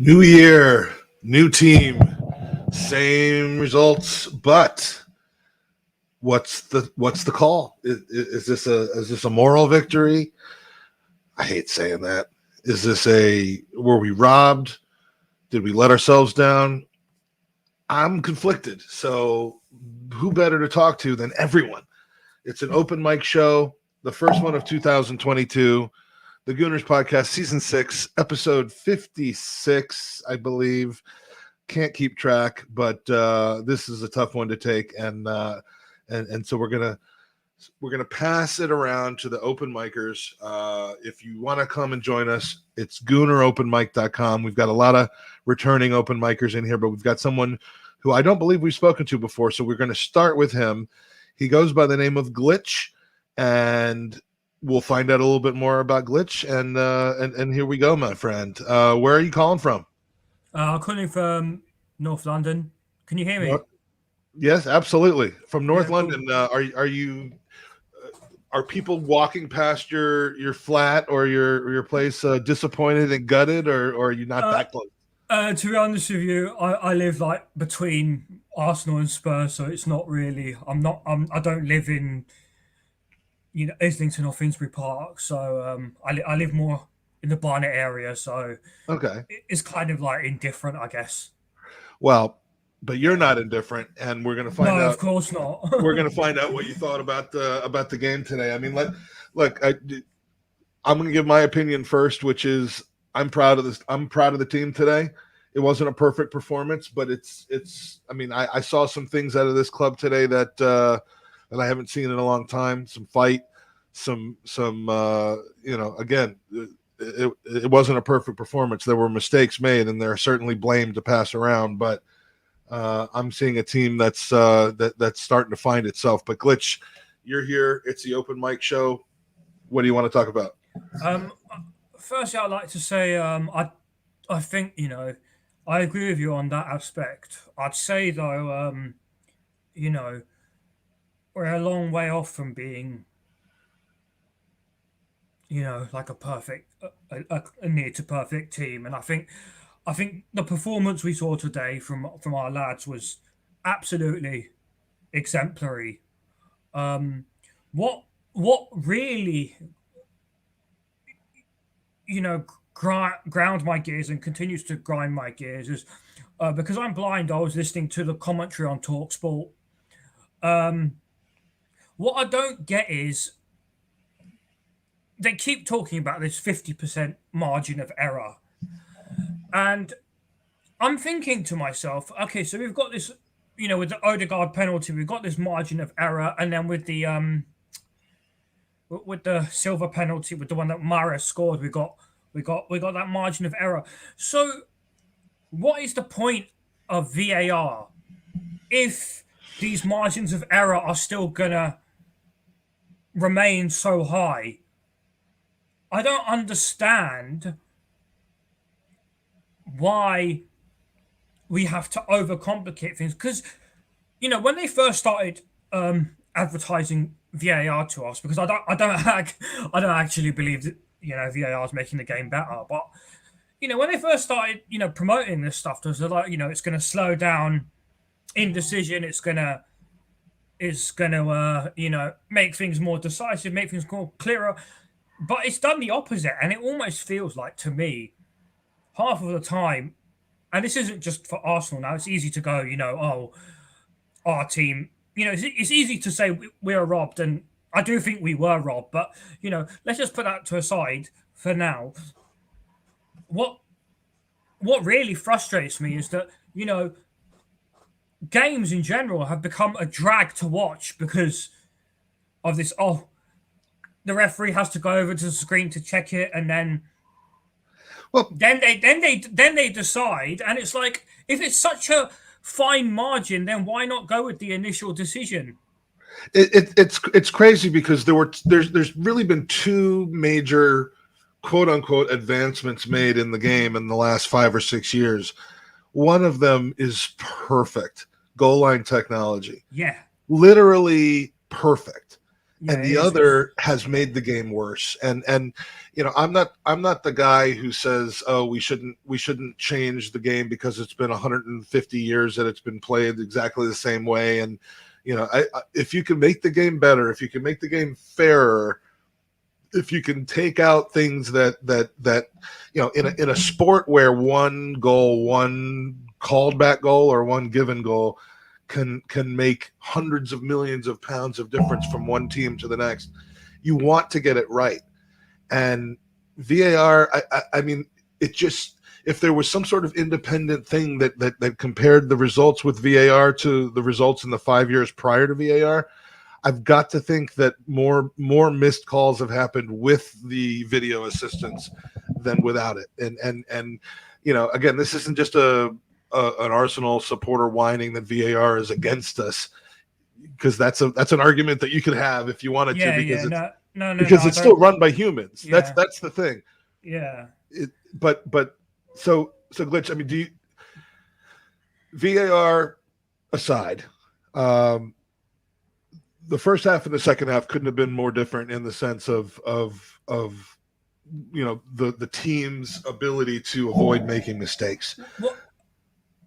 New year, new team, same results, but what's the call? Is this a moral victory? I hate saying that. Is this a were we robbed? Did we let ourselves down? I'm conflicted. So who better to talk to than everyone? It's an open mic show, the first one of 2022. The Gooners podcast, season 6, episode 56, I believe. Can't keep track, but this is a tough one to take, and so we're gonna pass it around to the open micers. If you want to come and join us, it's gooneropenmic.com. We've got a lot of returning open micers in here, but we've got someone who I don't believe we've spoken to before, so we're going to start with him. He goes by the name of Glitch, and we'll find out a little bit more about Glitch. And here we go, my friend. Where are you calling from? I'm calling from North London. Can you hear me? Yes, absolutely. From North Yeah, cool. London. Are people walking past your flat or your place disappointed and gutted, or are you not that close? To be honest with you, I live like between Arsenal and Spurs, so it's not really. I don't live in Islington or Finsbury Park, so I live more in the Barnet area, so Okay. it's kind of like indifferent, I guess. Well, but you're not indifferent, and we're gonna find No, out. of course not. We're gonna find out what you thought about the game today. I mean, look, I'm gonna give my opinion first, which is I'm proud of this. I'm proud of the team today. It wasn't a perfect performance, but it's. I mean, I saw some things out of this club today that I haven't seen in a long time. Some fight, some again, it wasn't a perfect performance. There were mistakes made, and there are certainly blame to pass around. But I'm seeing a team that's starting to find itself. But Glitch, you're here. It's the open mic show. What do you want to talk about? um, Firstly, I'd like to say I think I agree with you on that aspect. I'd say though, you know, we're a long way off from being like a perfect, a near to perfect team. And I think the performance we saw today from our lads was absolutely exemplary. Um, what really ground my gears and continues to grind my gears is because I'm blind. I was listening to the commentary on Talksport. Um, what I don't get is they keep talking about this 50% margin of error. And I'm thinking to myself, okay, so we've got this, with the Odegaard penalty, we've got this margin of error, and then with the silver penalty, with the one that Mahrez scored, we got that margin of error. So what is the point of VAR if these margins of error are still gonna remain so high? I don't understand why we have to overcomplicate things because when they first started advertising VAR to us, because I don't actually believe that VAR is making the game better, but when they first started promoting this stuff, there's like it's going to slow down indecision, it's gonna make things more decisive, make things more clearer, but it's done the opposite, and it almost feels like to me half of the time, and this isn't just for Arsenal now. It's easy to go, oh, our team. It's easy to say we are robbed, and I do think we were robbed. But let's just put that to a side for now. What what really frustrates me is that games in general have become a drag to watch because of this. Oh, the referee has to go over to the screen to check it, and then Well, then they decide, and it's like if it's such a fine margin, then why not go with the initial decision? it's crazy because there's really been two major quote unquote advancements made in the game in the last 5 or 6 years. One of them is perfect goal line technology, Yeah, literally perfect. Yeah, and it the is. other has made the game worse. And I'm not the guy who says, oh, we shouldn't change the game because it's been 150 years that it's been played exactly the same way. And if you can make the game better, if you can make the game fairer, if you can take out things that in a sport where one goal, one called back goal, or one given goal can make hundreds of millions of pounds of difference from one team to the next, you want to get it right. And VAR, I mean, it just, if there was some sort of independent thing that compared the results with VAR to the results in the 5 years prior to VAR, I've got to think that more missed calls have happened with the video assistance than without it. And again, this isn't just an Arsenal supporter whining that VAR is against us, because that's an argument that you could have if you wanted to, Yeah, because yeah. it's No. I it's still don't. run by humans. Yeah, That's the thing. yeah. But so Glitch, I mean, do you, VAR aside, um, the first half and the second half couldn't have been more different in the sense of the team's ability to avoid making mistakes. Well,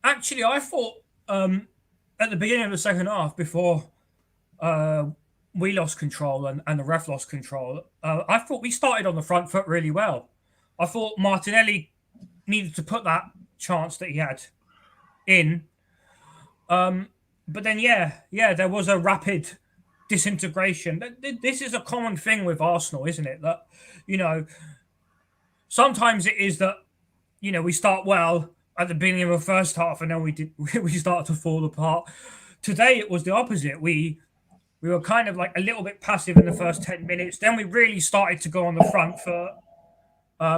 actually, I thought at the beginning of the second half, before uh, we lost control and the ref lost control, I thought we started on the front foot really well. I thought Martinelli needed to put that chance that he had in. But then, there was a rapid disintegration. This is a common thing with Arsenal, isn't it? That, you know, sometimes it is that, we start well at the beginning of the first half and then we start to fall apart. Today, it was the opposite. We were kind of like a little bit passive in the first 10 minutes. Then we really started to go on the front foot.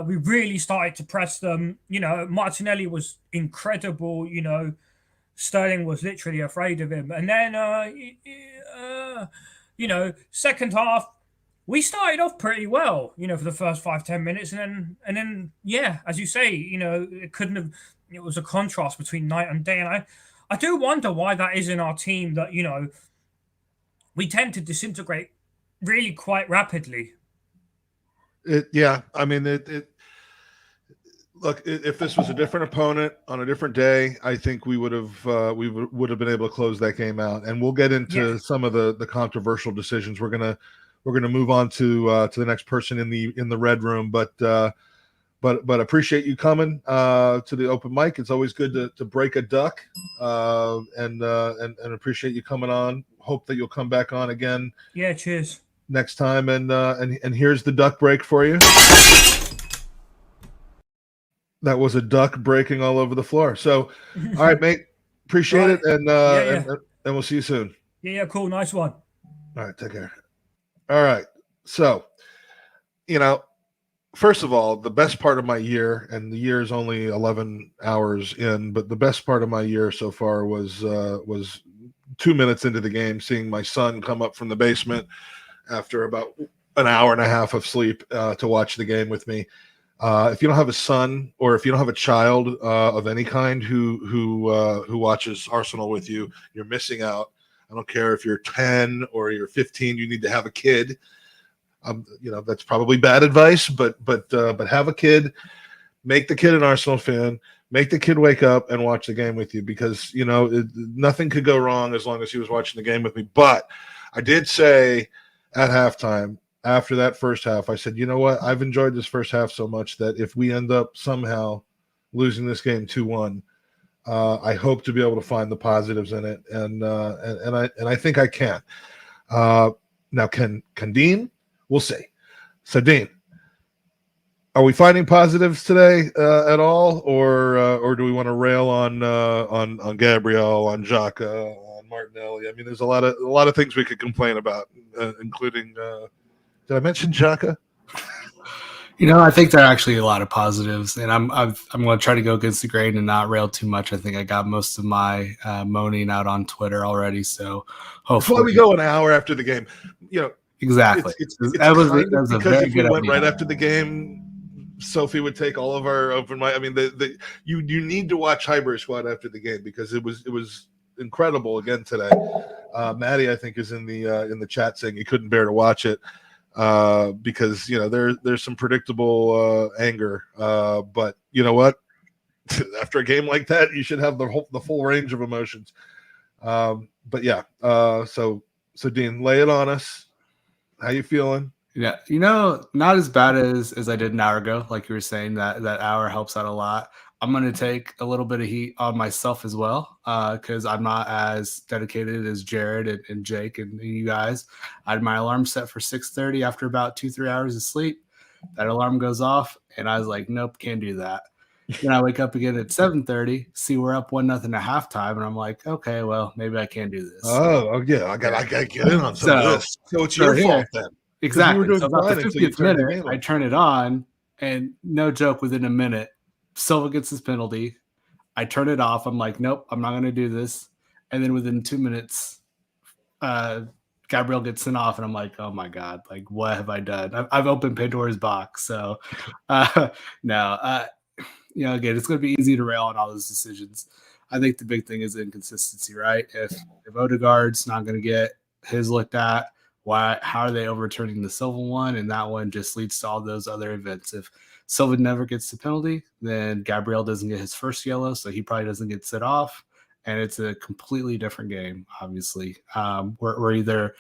We really started to press them. Martinelli was incredible. Sterling was literally afraid of him. And then, second half, we started off pretty well, for the first 5-10 minutes. And then, yeah, as you say, it couldn't have, it was a contrast between night and day. And I do wonder why that is in our team that, we tend to disintegrate really quite rapidly. I mean, look, if this was a different opponent on a different day, I think we would have been able to close that game out. And we'll get into some of the controversial decisions. We're gonna move on to the next person in the red room, but appreciate you coming to the open mic. It's always good to break a duck, and appreciate you coming on. Hope that you'll come back on again. Yeah, cheers. Next time, and here's the duck break for you. That was a duck breaking all over the floor. So, all right, mate. Appreciate it, and we'll see you soon. Yeah, cool. Nice one. All right, take care. All right. So, first of all, the best part of my year, and the year is only 11 hours in, but the best part of my year so far was 2 minutes into the game, seeing my son come up from the basement after about an hour and a half of sleep to watch the game with me. If you don't have a son, or if you don't have a child of any kind who watches Arsenal with you, you're missing out. I don't care if you're 10 or you're 15. You need to have a kid. That's probably bad advice, but have a kid. Make the kid an Arsenal fan. Make the kid wake up and watch the game with you, because nothing could go wrong as long as he was watching the game with me. But I did say at halftime, after that first half, I said, you know what? I've enjoyed this first half so much that if we end up somehow losing this game 2-1, I hope to be able to find the positives in it, and I think I can. Now, can Dean? We'll see. So, Dean, are we finding positives today at all, or do we want to rail on Gabriel, on Xhaka, on Martinelli? I mean, there's a lot of things we could complain about, including. Did I mention Xhaka? I think there are actually a lot of positives, and I'm going to try to go against the grain and not rail too much. I think I got most of my moaning out on Twitter already, so hopefully. Before we go an hour after the game, exactly. It's that was a because very if we good went idea. right after the game, Sophie would take all of our open mic. I mean, you need to watch Highbury Squad after the game, because it was incredible again today. Maddie, I think, is in the chat saying he couldn't bear to watch it because there's some predictable anger. But you know what? After a game like that, you should have the full range of emotions. But yeah, so Dean, lay it on us. How you feeling? Yeah, not as bad as I did an hour ago. Like you were saying, that hour helps out a lot. I'm going to take a little bit of heat on myself as well because I'm not as dedicated as Jared and Jake and you guys. I had my alarm set for 6:30 after about 2-3 hours of sleep. That alarm goes off, and I was like, nope, can't do that. Then I wake up again at 7:30, see we're up 1-0 at halftime, and I'm like, okay, well, maybe I can do this. Oh yeah, I got to get in on some of this. So it's your fault then. Exactly. You were doing so about the fine until you 50th turned the minute, game I on. turn it on, and no joke, within a minute, Silva gets his penalty. I turn it off. I'm like, nope, I'm not going to do this. And then within 2 minutes, Gabriel gets sent off, and I'm like, oh my God, like, what have I done? I've opened Pandora's box. So, no, again, it's going to be easy to rail on all those decisions. I think the big thing is inconsistency, right? If Odegaard's not going to get his looked at, how are they overturning the Silva one? And that one just leads to all those other events. If Silva never gets the penalty, then Gabriel doesn't get his first yellow, so he probably doesn't get set off. And it's a completely different game, obviously. We're either,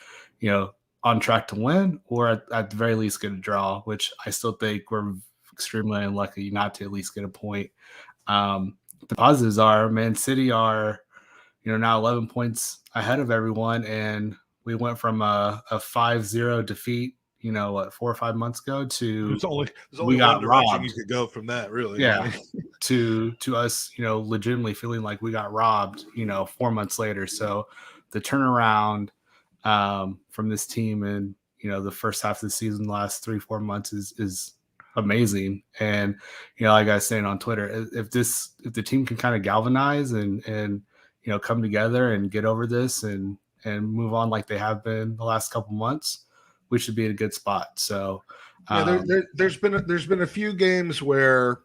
on track to win or at the very least get a draw, which I still think we're extremely unlucky not to at least get a point. The positives are Man City are, now 11 points ahead of everyone, and we went from a 5-0 defeat, 4 or 5 months ago to there's only we got one direction robbed. you could go from that, really. Yeah, to us, legitimately feeling like we got robbed, 4 months later. So the turnaround from this team in the first half of the season, the last 3-4 months is amazing. And like I was saying on Twitter, if the team can kind of galvanize and come together and get over this and move on like they have been the last couple months, we should be in a good spot. So there's been a few games where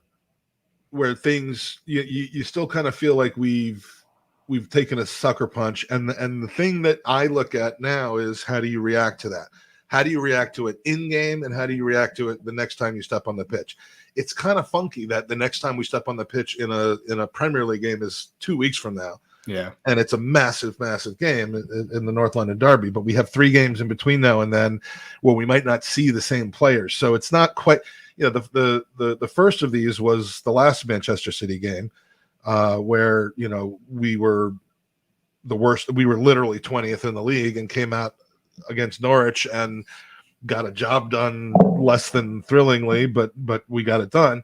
things you still kind of feel like we've taken a sucker punch, and the thing that I look at now is, how do you react to that? How do you react to it in game, and how do you react to it the next time you step on the pitch? It's kind of funky that the next time we step on the pitch in a Premier League game is 2 weeks from now. Yeah. And it's a massive game in the North London Derby, but we have 3 games in between now and then where we might not see the same players. So it's not quite, the first of these was the last Manchester City game where, we were the worst. We were literally 20th in the league and came out against Norwich and got a job done less than thrillingly, but we got it done.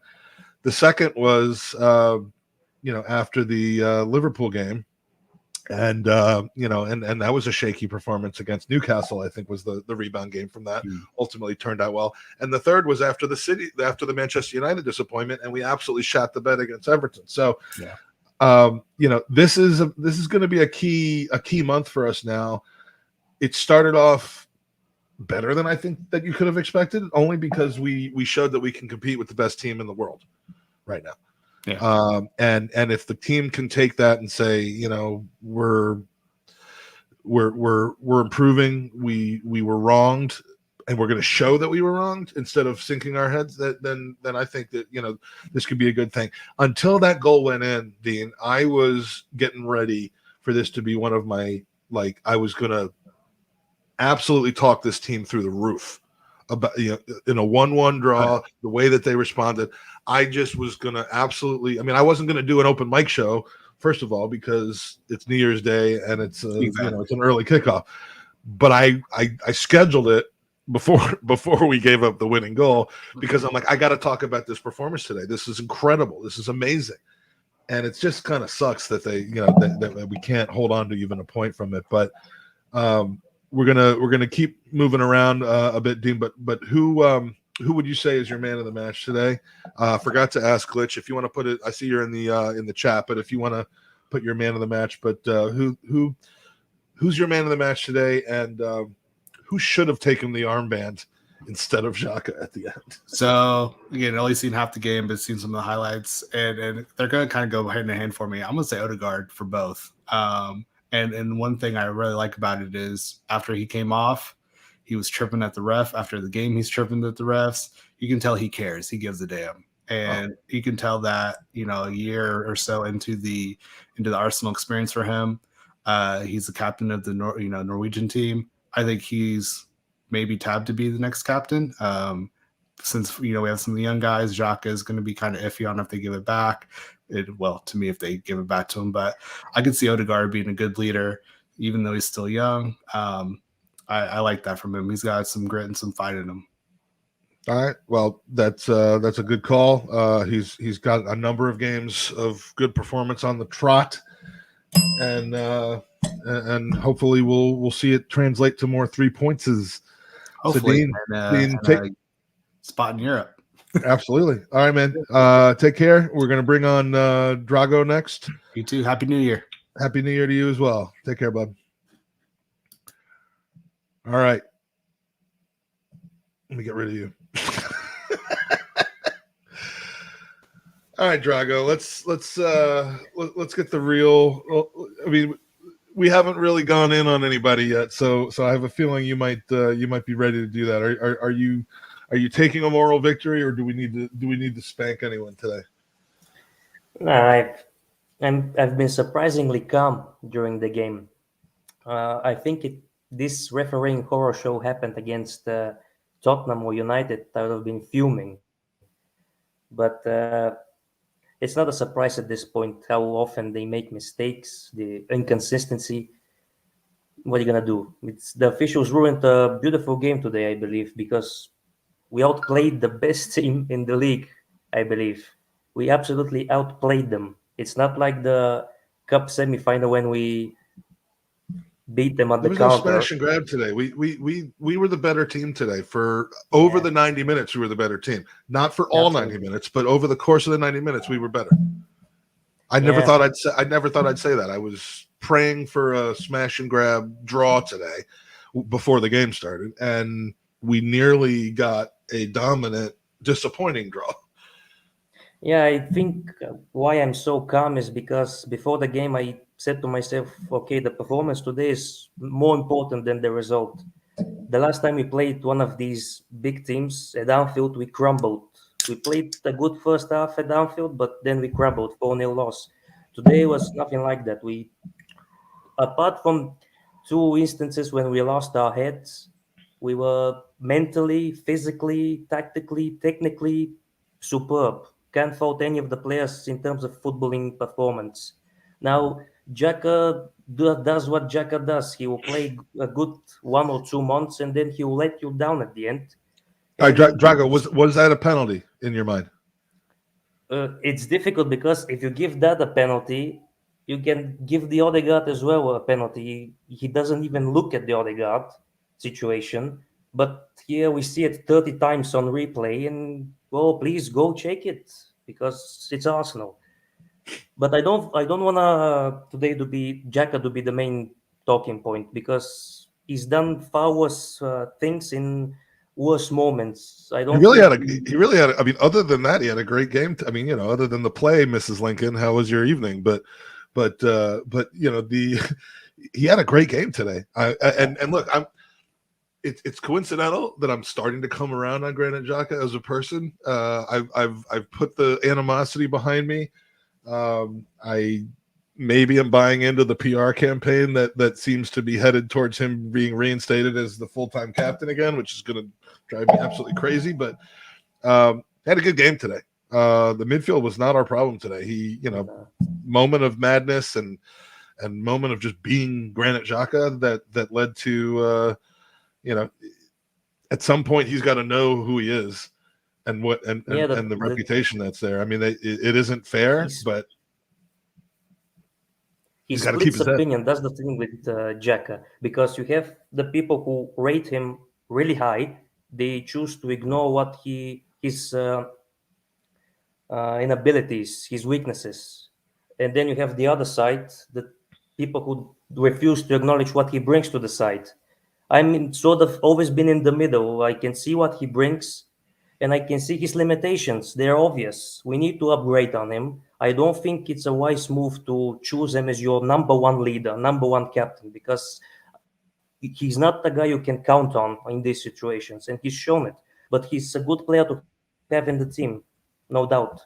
The second was, after the Liverpool game, and and that was a shaky performance against Newcastle. I think was the rebound game from that. Ultimately turned out well. And the third was after the Manchester United disappointment, and we absolutely shot the bed against Everton. So, this is going to be a key month for us now. It started off better than I think that you could have expected, only because we showed that we can compete with the best team in the world right now. Yeah. And if the team can take that and say, we're improving, we were wronged, and we're going to show that we were wronged instead of sinking our heads, then I think that this could be a good thing. Until that goal went in, Dean, I was getting ready for this to be one of my, I was going to absolutely talk this team through the roof about, in a 1-1 draw, the way that they responded. I just was going to absolutely, I wasn't going to do an open mic show, first of all, because it's New Year's Day and it's it's an early kickoff, but I scheduled it before we gave up the winning goal, because I'm like, I got to talk about this performance today. This is incredible. This is amazing. And it just kind of sucks that they, that we can't hold on to even a point from it. But we're gonna keep moving around a bit, Dean. But who would you say is your man of the match today? Forgot to ask Glitch if you want to put it. I see you're in the chat, but if you want to put your man of the match, but who's your man of the match today, and who should have taken the armband instead of Xhaka at the end? So again, only seen half the game, but seen some of the highlights, and they're going to kind of go hand in hand for me. I'm going to say Odegaard for both. And one thing I really like about it is after he came off, he was tripping at the ref. After the game, he's tripping at the refs. You can tell he cares. He gives a damn. And you can tell that, a year or so into the Arsenal experience for him, he's the captain of the Norwegian team. I think he's maybe tabbed to be the next captain. Since we have some of the young guys, Xhaka is going to be kind of iffy on if they give it back. To me, if they give it back to him, but I could see Odegaard being a good leader, even though he's still young. I like that from him. He's got some grit and some fight in him. All right. Well, that's a good call. He's got a number of games of good performance on the trot, and hopefully we'll see it translate to more 3 points. Hopefully, Dean, spot in Europe. Absolutely. All right, man. Take care. We're gonna bring on Drago next. You too. Happy New Year. Happy New Year to you as well. Take care, bud. All right. Let me get rid of you. All right, Drago. Let's get the real. I mean, we haven't really gone in on anybody yet, so I have a feeling you might be ready to do that. Are you taking a moral victory, or do we need to spank anyone today? No, I've been surprisingly calm during the game. I think this refereeing horror show happened against Tottenham or United, I would have been fuming. But it's not a surprise at this point how often they make mistakes, the inconsistency. What are you gonna do? The officials ruined a beautiful game today, I believe, because we outplayed the best team in the league, I believe. We absolutely outplayed them. It's not like the cup semifinal when we beat them on the There was counter. no smash and grab today. We were the better team today. For over the 90 minutes, we were the better team. Not for all 90 minutes, but over the course of the 90 minutes, we were better. I never thought I'd say that. I was praying for a smash and grab draw today before the game started, and we nearly got a dominant, disappointing draw. Yeah, I think why I'm so calm is because before the game, I said to myself, okay, the performance today is more important than the result. The last time we played one of these big teams at Anfield, we crumbled. We played a good first half at Anfield, but then we crumbled, 4-0 loss. Today was nothing like that. Apart from two instances when we lost our heads, we were mentally, physically, tactically, technically superb. Can't fault any of the players in terms of footballing performance. Now, Xhaka does what Xhaka does. He will play a good 1 or 2 months, and then he will let you down at the end. All right, Drago, was that a penalty in your mind? It's difficult because if you give that a penalty, you can give the Odegaard as well a penalty. He doesn't even look at the Odegaard situation. But here we see it 30 times on replay, and please go check it because it's Arsenal. But I don't want today to be Xhaka to be the main talking point because he's done far worse things in worse moments. I don't. He really had. I mean, other than that, he had a great game. I mean, other than the play, Mrs. Lincoln, how was your evening? But he had a great game today. And look, it's coincidental that I'm starting to come around on Granit Xhaka as a person. I've put the animosity behind me. I maybe am buying into the PR campaign that seems to be headed towards him being reinstated as the full-time captain again, which is going to drive me absolutely crazy. But had a good game today. The midfield was not our problem today. He, moment of madness and moment of just being Granit Xhaka that led to, at some point he's got to know who he is and the reputation that's there. I mean, it isn't fair, but he got to splits keep his opinion. That's the thing with Xhaka, because you have the people who rate him really high. They choose to ignore what his inabilities, his weaknesses, and then you have the other side, the people who refuse to acknowledge what he brings to the side. I'm sort of always been in the middle. I can see what he brings, and I can see his limitations. They're obvious. We need to upgrade on him. I don't think it's a wise move to choose him as your number one leader, number one captain, because he's not the guy you can count on in these situations, and he's shown it. But he's a good player to have in the team, no doubt.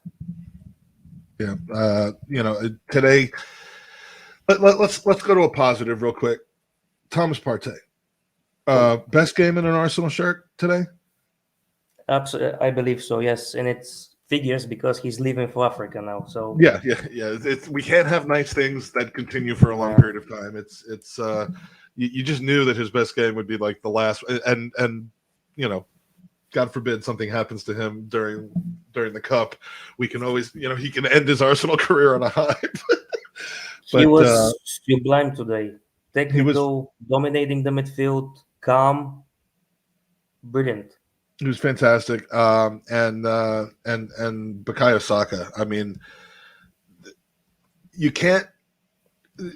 Yeah. Today, let's go to a positive real quick. Thomas Partey, best game in an Arsenal shirt today. Absolutely, I believe so. Yes, and it's figures because he's leaving for Africa now. So Yeah. We can't have nice things that continue for a long period of time. It's you just knew that his best game would be like the last, and God forbid something happens to him during the cup. We can always, he can end his Arsenal career on a high. he was sublime today. Technical, was dominating the midfield, calm, brilliant. He was fantastic. And Bukayo Saka. I mean,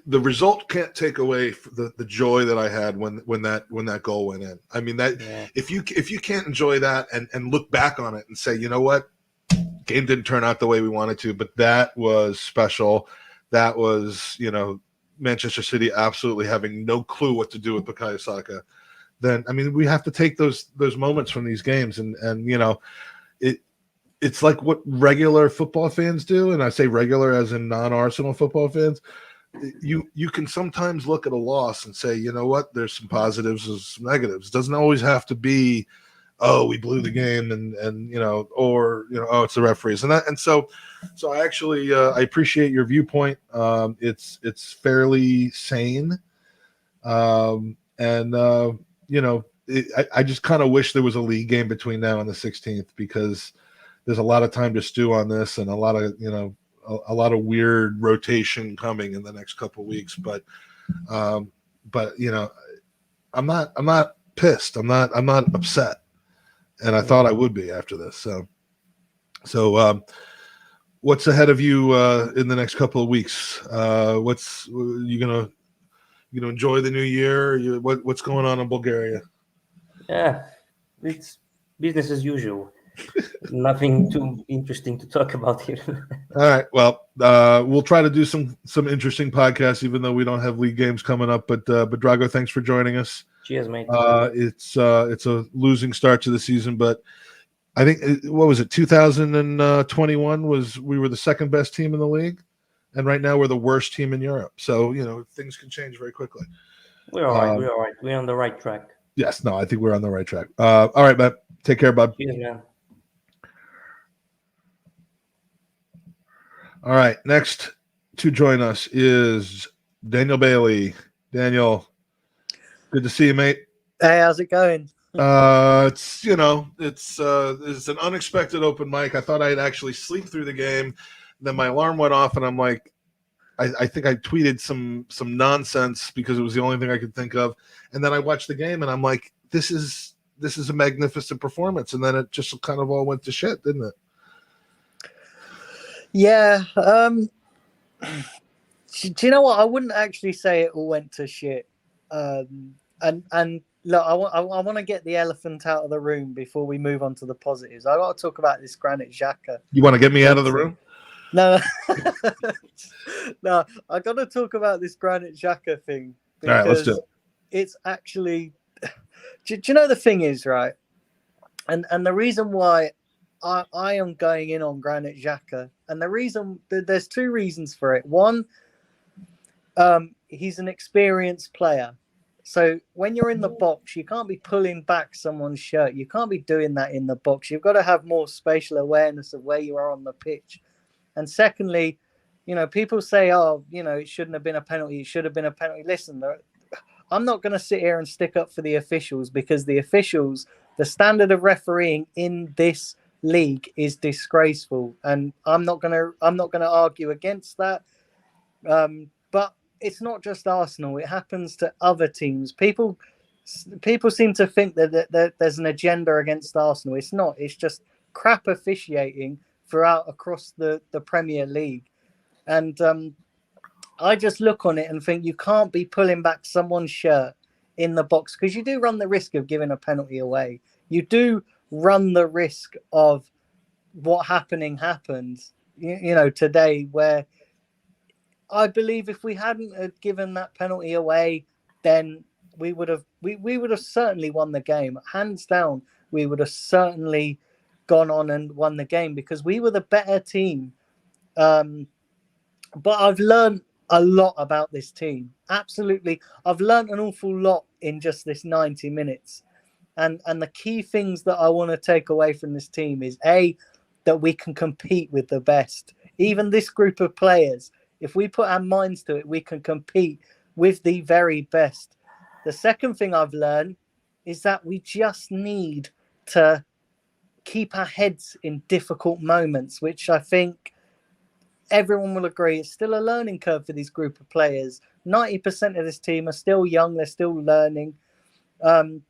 the result can't take away the joy that I had when that goal went in. I mean, if you can't enjoy that and look back on it and say, you know what, game didn't turn out the way we wanted to, but that was special. That was, Manchester City absolutely having no clue what to do with Bukayo Saka. Then, I mean, we have to take those moments from these games and it's like what regular football fans do, and I say regular as in non-Arsenal football fans. You can sometimes look at a loss and say, you know what, there's some positives, there's some negatives. It doesn't always have to be, oh, we blew the game and oh, it's the referees and so I actually I appreciate your viewpoint. It's fairly sane, I just kind of wish there was a league game between now and the 16th, because there's a lot of time to stew on this and a lot of weird rotation coming in the next couple of weeks. But I'm not pissed. I'm not upset. And I thought I would be after this. So what's ahead of you in the next couple of weeks? What's you gonna enjoy the new year? What's going on in Bulgaria? Yeah, it's business as usual. Nothing too interesting to talk about here. All right. Well, we'll try to do some interesting podcasts, even though we don't have league games coming up. But Drago, thanks for joining us. Cheers, mate. It's a losing start to the season, but I think what was it? 2021 we were the second best team in the league, and right now we're the worst team in Europe. So things can change very quickly. We're all right. We're all right. We're on the right track. Yes. No, I think we're on the right track. All right, man. Take care, bud. Cheers, man. All right, next to join us is Daniel Bailey. Daniel, good to see you, mate. Hey, how's it going? It's an unexpected open mic. I thought I'd actually sleep through the game. Then my alarm went off, and I'm like, I think I tweeted some nonsense because it was the only thing I could think of. And then I watched the game, and I'm like, this is a magnificent performance. And then it just kind of all went to shit, didn't it? Yeah. Do you know what? I wouldn't actually say it all went to shit. And look, I want to get the elephant out of the room before we move on to the positives. I got to talk about this Granit Xhaka. You want to get me out of the room? No, no. I got to talk about this Granit Xhaka thing. All right, let's do it. It's actually. Do you know the thing is, right? And the reason why I am going in on Granit Xhaka, and the reason there's two reasons for it. One, he's an experienced player. So when you're in the box, you can't be pulling back someone's shirt. You can't be doing that in the box. You've got to have more spatial awareness of where you are on the pitch. And secondly, people say, oh, it shouldn't have been a penalty. It should have been a penalty. Listen, I'm not going to sit here and stick up for the officials, because the standard of refereeing in this league is disgraceful, and I'm not going to argue against that. But it's not just Arsenal; it happens to other teams. People seem to think that there's an agenda against Arsenal. It's not. It's just crap officiating throughout across the Premier League, and I just look on it and think you can't be pulling back someone's shirt in the box, because you do run the risk of giving a penalty away. You do run the risk of what happened today, where I believe if we hadn't have given that penalty away, then we would have certainly won the game. Hands down, we would have certainly gone on and won the game because we were the better team. But I've learned a lot about this team. Absolutely. I've learned an awful lot in just this 90 minutes. And the key things that I want to take away from this team is that we can compete with the best. Even this group of players, if we put our minds to it, we can compete with the very best. The second thing I've learned is that we just need to keep our heads in difficult moments, which I think everyone will agree is still a learning curve for this group of players. 90% of this team are still young. They're still learning. And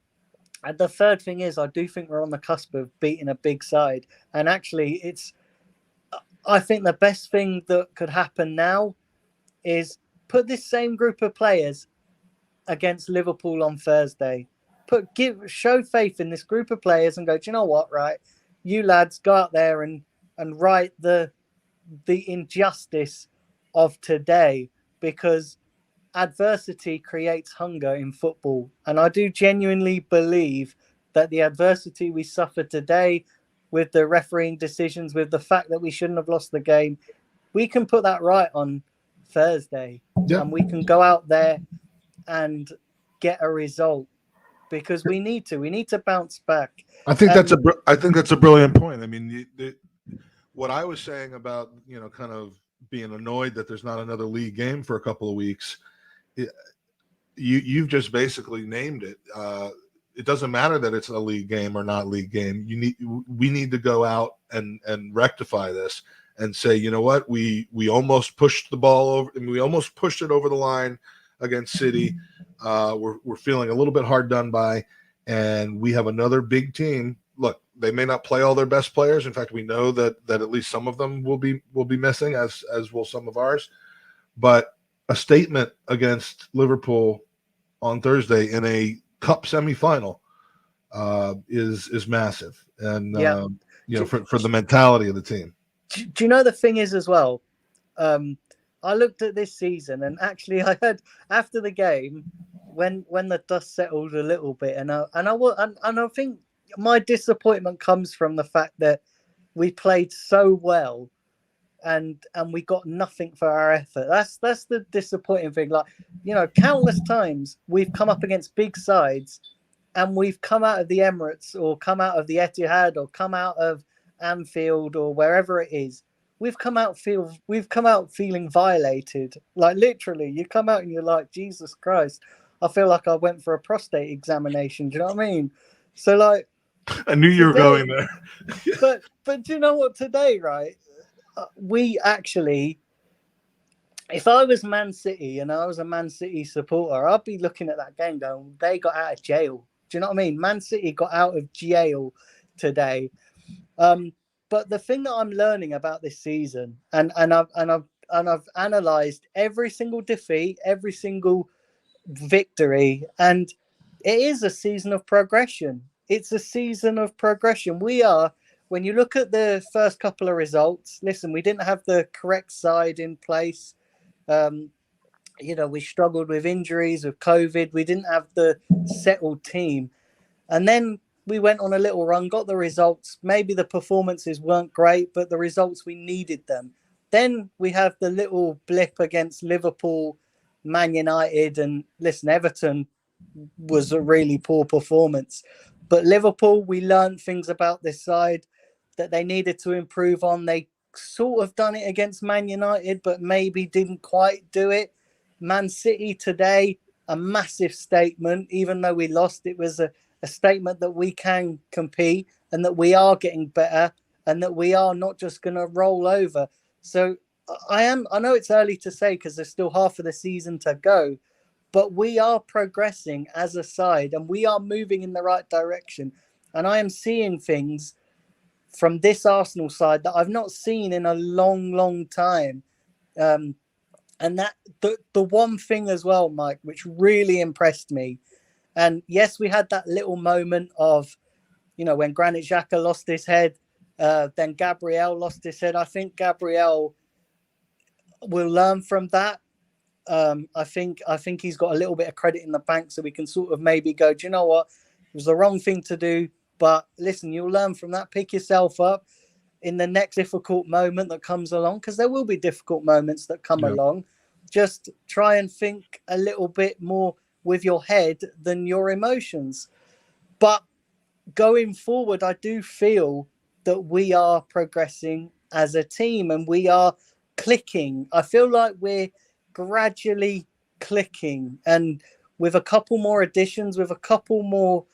the third thing is, I do think we're on the cusp of beating a big side. And actually, I think the best thing that could happen now is put this same group of players against Liverpool on Thursday. Show faith in this group of players and go, do you know what, right? You lads go out there and right the injustice of today, because adversity creates hunger in football. And I do genuinely believe that the adversity we suffered today with the refereeing decisions, with the fact that we shouldn't have lost the game, we can put that right on Thursday. Yeah. And we can go out there and get a result, because we need to bounce back. I think that's a brilliant point. I mean, what I was saying about, kind of being annoyed that there's not another league game for a couple of weeks, you've just basically named it. It doesn't matter that it's a league game or not league game. We need to go out and rectify this and say, you know what, we almost pushed the ball over, and we almost pushed it over the line against City. We're feeling a little bit hard done by, and we have another big team. Look, they may not play all their best players. In fact, we know that at least some of them will be missing, as will some of ours. But a statement against Liverpool on Thursday in a cup semifinal is massive, and for the mentality of the team. Do you know the thing is as well? I looked at this season, and actually, I heard after the game when the dust settled a little bit, and I think my disappointment comes from the fact that we played so well, and we got nothing for our effort. That's the disappointing thing. Like, countless times we've come up against big sides, and we've come out of the Emirates or come out of the Etihad or come out of Anfield or wherever it is. We've come out feeling violated. Like, literally, you come out and you're like, Jesus Christ, I feel like I went for a prostate examination. Do you know what I mean? So, like, I knew you were going there. but do you know what? Today, right? We actually, if I was Man City and I was a Man City supporter, I'd be looking at that game going, they got out of jail. Do you know what I mean? Man City got out of jail today. But the thing that I'm learning about this season, and I've analysed every single defeat, every single victory, and it is a season of progression. It's a season of progression. When you look at the first couple of results, listen, we didn't have the correct side in place. We struggled with injuries, with COVID. We didn't have the settled team. And then we went on a little run, got the results. Maybe the performances weren't great, but the results, we needed them. Then we have the little blip against Liverpool, Man United, and listen, Everton was a really poor performance. But Liverpool, we learned things about this side that they needed to improve on. They sort of done it against Man United, but maybe didn't quite do it. Man City today, a massive statement. Even though we lost, it was a statement that we can compete and that we are getting better and that we are not just going to roll over. So I know it's early to say because there's still half of the season to go, but we are progressing as a side and we are moving in the right direction. And I am seeing things from this Arsenal side that I've not seen in a long, long time. And that the one thing as well, Mike, which really impressed me, and yes, we had that little moment of, when Granit Xhaka lost his head, Then Gabriel lost his head. I think Gabriel will learn from that. I think he's got a little bit of credit in the bank, so we can sort of maybe go, do you know what? It was the wrong thing to do, but listen, you'll learn from that. Pick yourself up in the next difficult moment that comes along, because there will be difficult moments that come along. Just try and think a little bit more with your head than your emotions. But going forward, I do feel that we are progressing as a team and we are clicking. I feel like we're gradually clicking, and with a couple more additions, with a couple more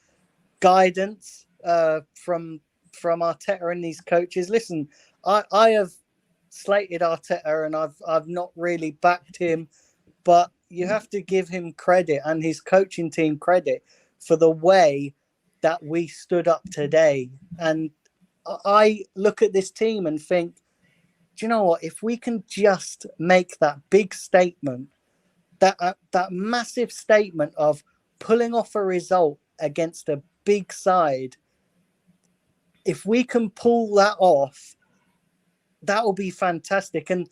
guidance from Arteta and these coaches. Listen, I have slated Arteta and I've not really backed him, but you have to give him credit and his coaching team credit for the way that we stood up today. And I look at this team and think, do you know what? If we can just make that big statement, that massive statement of pulling off a result against a big side, if we can pull that off, that will be fantastic. And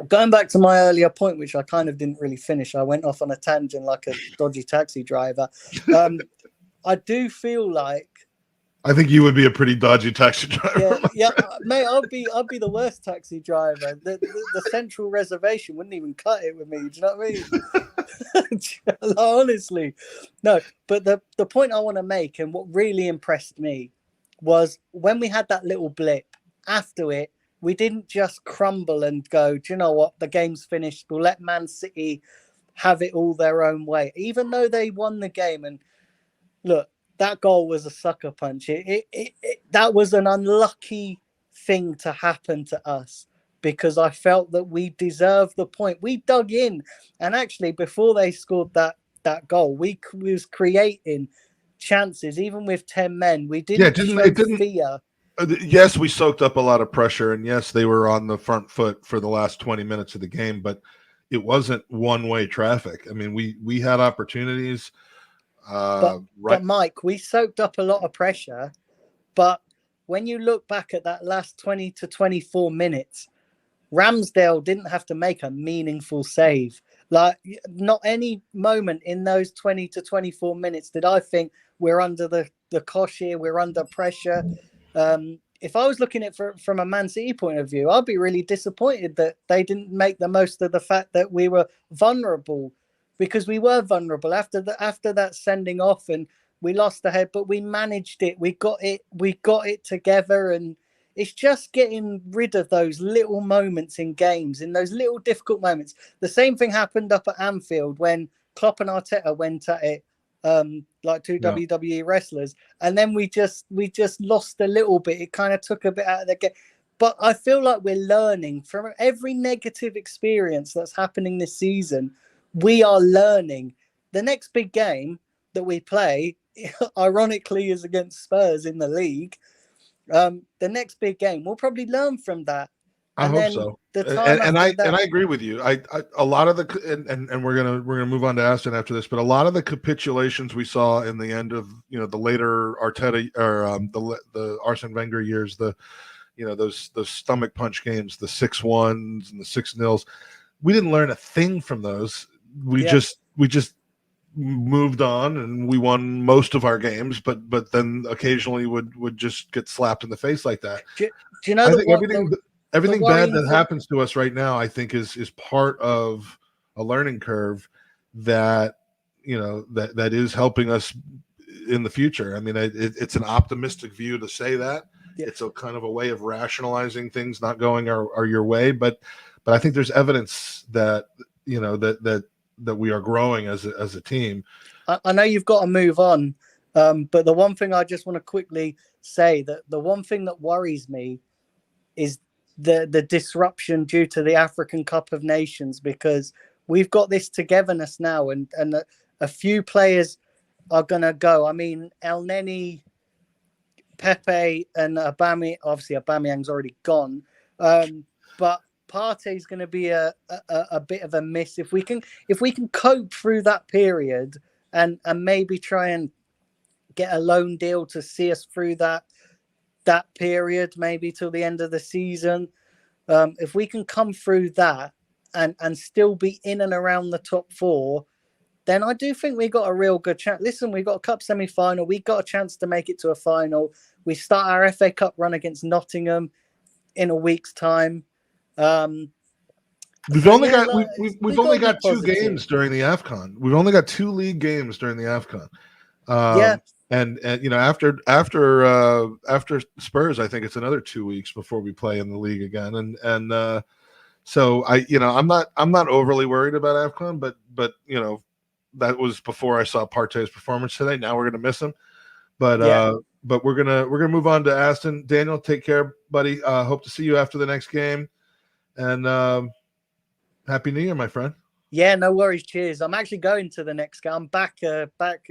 going back to my earlier point, which I kind of didn't really finish, I went off on a tangent like a dodgy taxi driver. I do feel like, I think you would be a pretty dodgy taxi driver. Yeah, mate, I'd be the worst taxi driver. The central reservation wouldn't even cut it with me. Do you know what I mean? Honestly, no. But the point I want to make, and what really impressed me, was when we had that little blip. After it, we didn't just crumble and go, do you know what? The game's finished. We'll let Man City have it all their own way, even though they won the game. And look, that goal was a sucker punch. That was an unlucky thing to happen to us, because I felt that we deserved the point. We dug in, and actually before they scored that goal, we was creating chances even with 10 men. We didn't show fear. Yes, we soaked up a lot of pressure, and yes, they were on the front foot for the last 20 minutes of the game, but it wasn't one-way traffic. I mean, we had opportunities. But Mike, we soaked up a lot of pressure. But when you look back at that last 20 to 24 minutes, Ramsdale didn't have to make a meaningful save. Like, not any moment in those 20 to 24 minutes did I think we're under the cosh here, we're under pressure. If I was looking at it from a Man City point of view, I'd be really disappointed that they didn't make the most of the fact that we were vulnerable, because we were vulnerable after that sending off, and we lost the head, but we managed it. We got it together, and it's just getting rid of those little moments in games, in those little difficult moments. The same thing happened up at Anfield when Klopp and Arteta went at it like two WWE wrestlers, and then we just lost a little bit. It kind of took a bit out of the game. But I feel like we're learning from every negative experience that's happening this season. We are learning. The next big game that we play, ironically, is against Spurs in the league. The next big game, we'll probably learn from that. I hope so. And I agree with you. A lot of the and we're gonna move on to Aston after this, but a lot of the capitulations we saw in the end of the later Arteta or the Arsene Wenger years, those stomach punch games, the 6-1s and the 6-0s, we didn't learn a thing from those. We just moved on and we won most of our games, but then occasionally would just get slapped in the face like that. Do you know everything bad that happens to us right now, I think is part of a learning curve that that is helping us in the future. I mean, it's an optimistic view to say that. Yeah. It's a kind of a way of rationalizing things not going your way, but I think there's evidence that that we are growing as a team. I know you've got to move on, but the one thing I just want to quickly say, that the one thing that worries me is the disruption due to the African Cup of Nations, because we've got this togetherness now, and a few players are going to go. I mean, El Neni, Pepe, and Aubameyang. Obviously, Aubameyang's already gone, but Partey's going to be a bit of a miss. If we can cope through that period and maybe try and get a loan deal to see us through that, that period, maybe till the end of the season. If we can come through that and still be in and around the top 4, then I do think we got a real good chance. Listen, we got a cup semi-final. We got a chance to make it to a final. We start our FA Cup run against Nottingham in a week's time. We've only got we've only got 2 games during the AFCON. We've only got 2 league games during the AFCON. And you know, after Spurs, I think it's another 2 weeks before we play in the league again. And so I'm not overly worried about AFCON, but you know, that was before I saw Partey's performance today. Now we're gonna miss him, but we're gonna move on to Aston. Daniel, take care, buddy. Hope to see you after the next game, and Happy New Year, my friend. Yeah, no worries. Cheers. I'm actually going to the next game. I'm back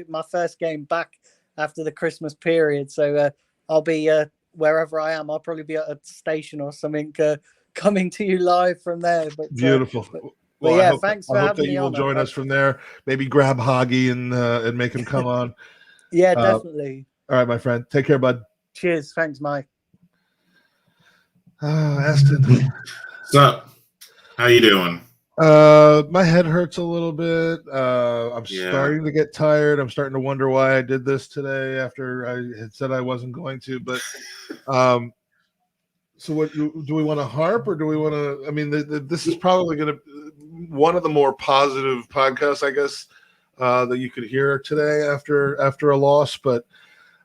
my first game back after the Christmas period, so I'll be wherever I am. I'll probably be at a station or something, coming to you live from there. But beautiful. Well, yeah, thanks for having me on. I hope that you will join us from there. Maybe grab Hoggy and make him come on. Yeah, definitely. All right, my friend. Take care, bud. Cheers. Thanks, Mike. Aston. What's up? How you doing? My head hurts a little bit. I'm starting to get tired. I'm starting to wonder why I did this today after I had said I wasn't going to. But so what do we want to harp, or do we want to? I mean, this is probably going to one of the more positive podcasts, I guess, that you could hear today after a loss. But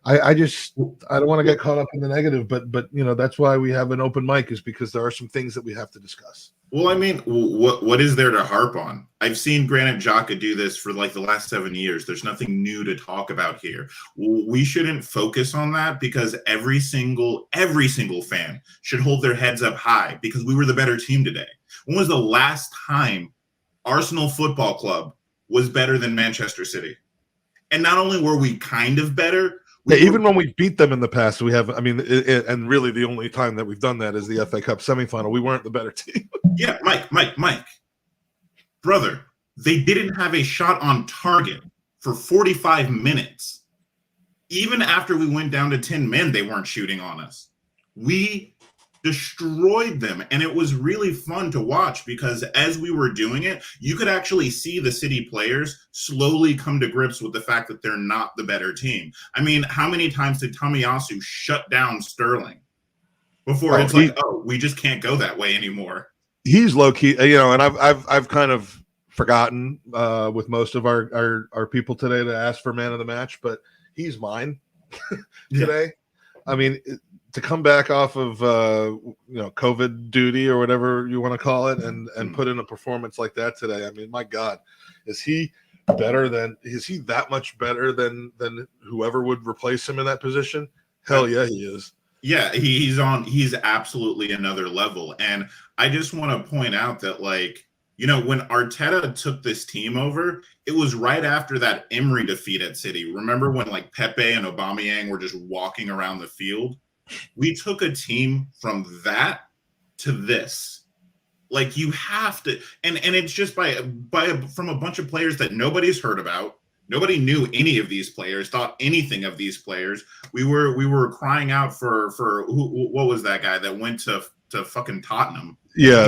I don't want to get caught up in the negative. But you know, that's why we have an open mic, is because there are some things that we have to discuss. Well, I mean, what is there to harp on? I've seen Granit Xhaka do this for like the last 7 years. There's nothing new to talk about here. We shouldn't focus on that, because every single fan should hold their heads up high, because we were the better team today. When was the last time Arsenal Football Club was better than Manchester City? And not only were we kind of better, even when we beat them in the past, we have. I mean, and really, the only time that we've done that is the FA Cup semifinal. We weren't the better team. Yeah, Mike, brother, they didn't have a shot on target for 45 minutes. Even after we went down to 10 men, they weren't shooting on us. We destroyed them, and it was really fun to watch, because as we were doing it, you could actually see the City players slowly come to grips with the fact that they're not the better team. I mean, how many times did Tomiyasu shut down Sterling before we just can't go that way anymore? He's low key, you know, and I've kind of forgotten with most of our people today to ask for man of the match, but he's mine today. Yeah. I mean, to come back off of COVID duty or whatever you want to call it, and put in a performance like that today. I mean, my God, is he that much better than whoever would replace him in that position? Hell yeah, he is. Yeah, he's absolutely another level. And I just want to point out that, like, you know, when Arteta took this team over, it was right after that Emery defeat at City. Remember when like Pepe and Aubameyang were just walking around the field? We took a team from that to this. Like, you have to, and it's just from a bunch of players that nobody's heard about. Nobody knew any of these players, thought anything of these players. We were crying out for what was that guy that went to fucking Tottenham? Yeah,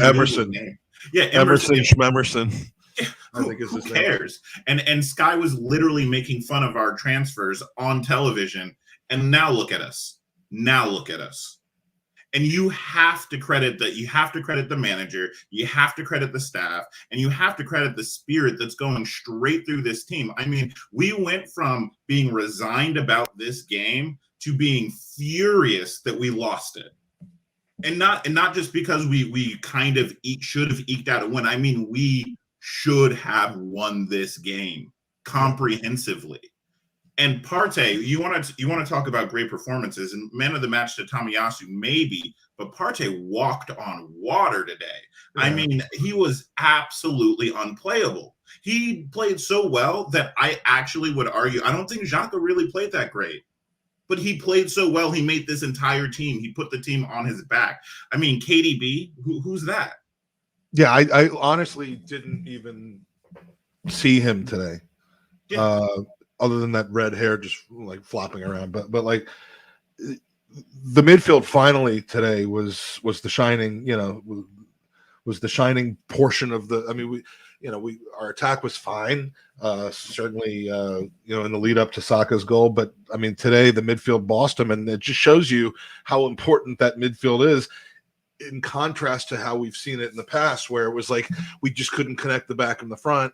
Emerson. Yeah, Emerson. Yeah, I think is his who cares? And Sky was literally making fun of our transfers on television. And now look at us. And you have to credit the manager, you have to credit the staff, and you have to credit the spirit that's going straight through this team. I mean, we went from being resigned about this game to being furious that we lost it. And not just because we kind of should have eked out a win. I mean, we should have won this game comprehensively. And Partey, you want to talk about great performances, and man of the match to Tomiyasu, maybe, but Partey walked on water today. Yeah. I mean, he was absolutely unplayable. He played so well that I actually would argue, I don't think Xhaka really played that great, but he played so well, he made this entire team. He put the team on his back. I mean, KDB, who's that? Yeah, I honestly didn't even see him today. Yeah. Other than that red hair just like flopping around, but like the midfield finally today was the shining, was the shining portion of the. I mean, our attack was fine, certainly, in the lead up to Saka's goal. But I mean, today the midfield bossed him, and it just shows you how important that midfield is. In contrast to how we've seen it in the past, where it was like we just couldn't connect the back and the front,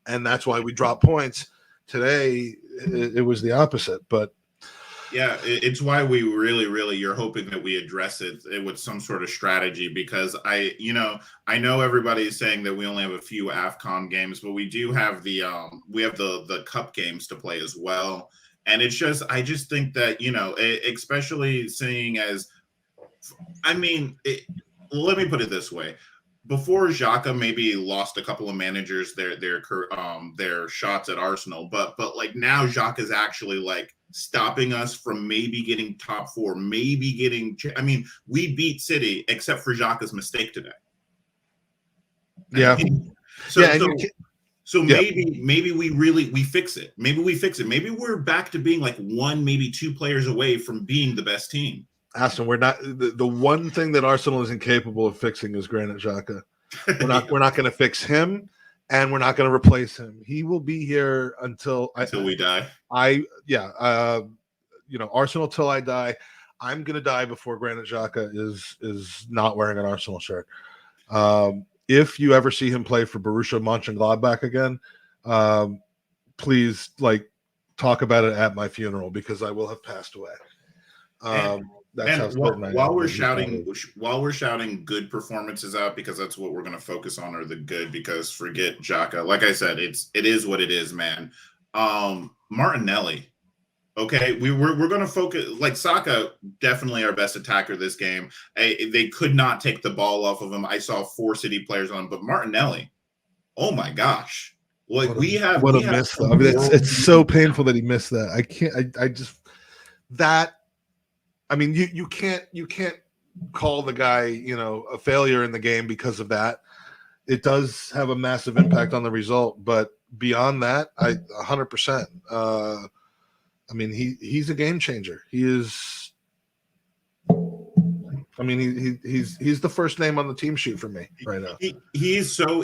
and that's why we dropped points. Today, it was the opposite. But yeah, it's why we really you're hoping that we address it with some sort of strategy, because I know everybody's saying that we only have a few AFCON games, but we do have the cup games to play as well. And it's just, I just think that, especially seeing as, I mean, let me put it this way. Before Xhaka maybe lost a couple of managers their shots at Arsenal, but like now Xhaka is actually like stopping us from maybe getting top four, maybe getting. I mean, we beat City except for Xhaka's mistake today. Yeah. So maybe we fix it. Maybe we fix it. Maybe we're back to being like one, maybe two players away from being the best team. Aston, we're not the one thing that Arsenal is incapable of fixing is Granit Xhaka. We're not going to fix him, and we're not going to replace him. He will be here until we die. Arsenal till I die. I'm going to die before Granit Xhaka is not wearing an Arsenal shirt. If you ever see him play for Borussia Mönchengladbach again, please talk about it at my funeral, because I will have passed away. While we're shouting good performances out, because that's what we're going to focus on, are the good, because forget Xhaka. Like I said, it is what it is, man. Martinelli. Okay, we're going to focus, like Saka, definitely our best attacker this game. They could not take the ball off of him. I saw 4 City players on him, but Martinelli, oh my gosh. Like miss though. I mean, it's so painful that he missed that. I can't. I just that. I mean, you can't call the guy, a failure in the game because of that. It does have a massive impact on the result, but beyond that, 100%. I mean, he's a game changer. He is. I mean, he's the first name on the team sheet for me right now. He's so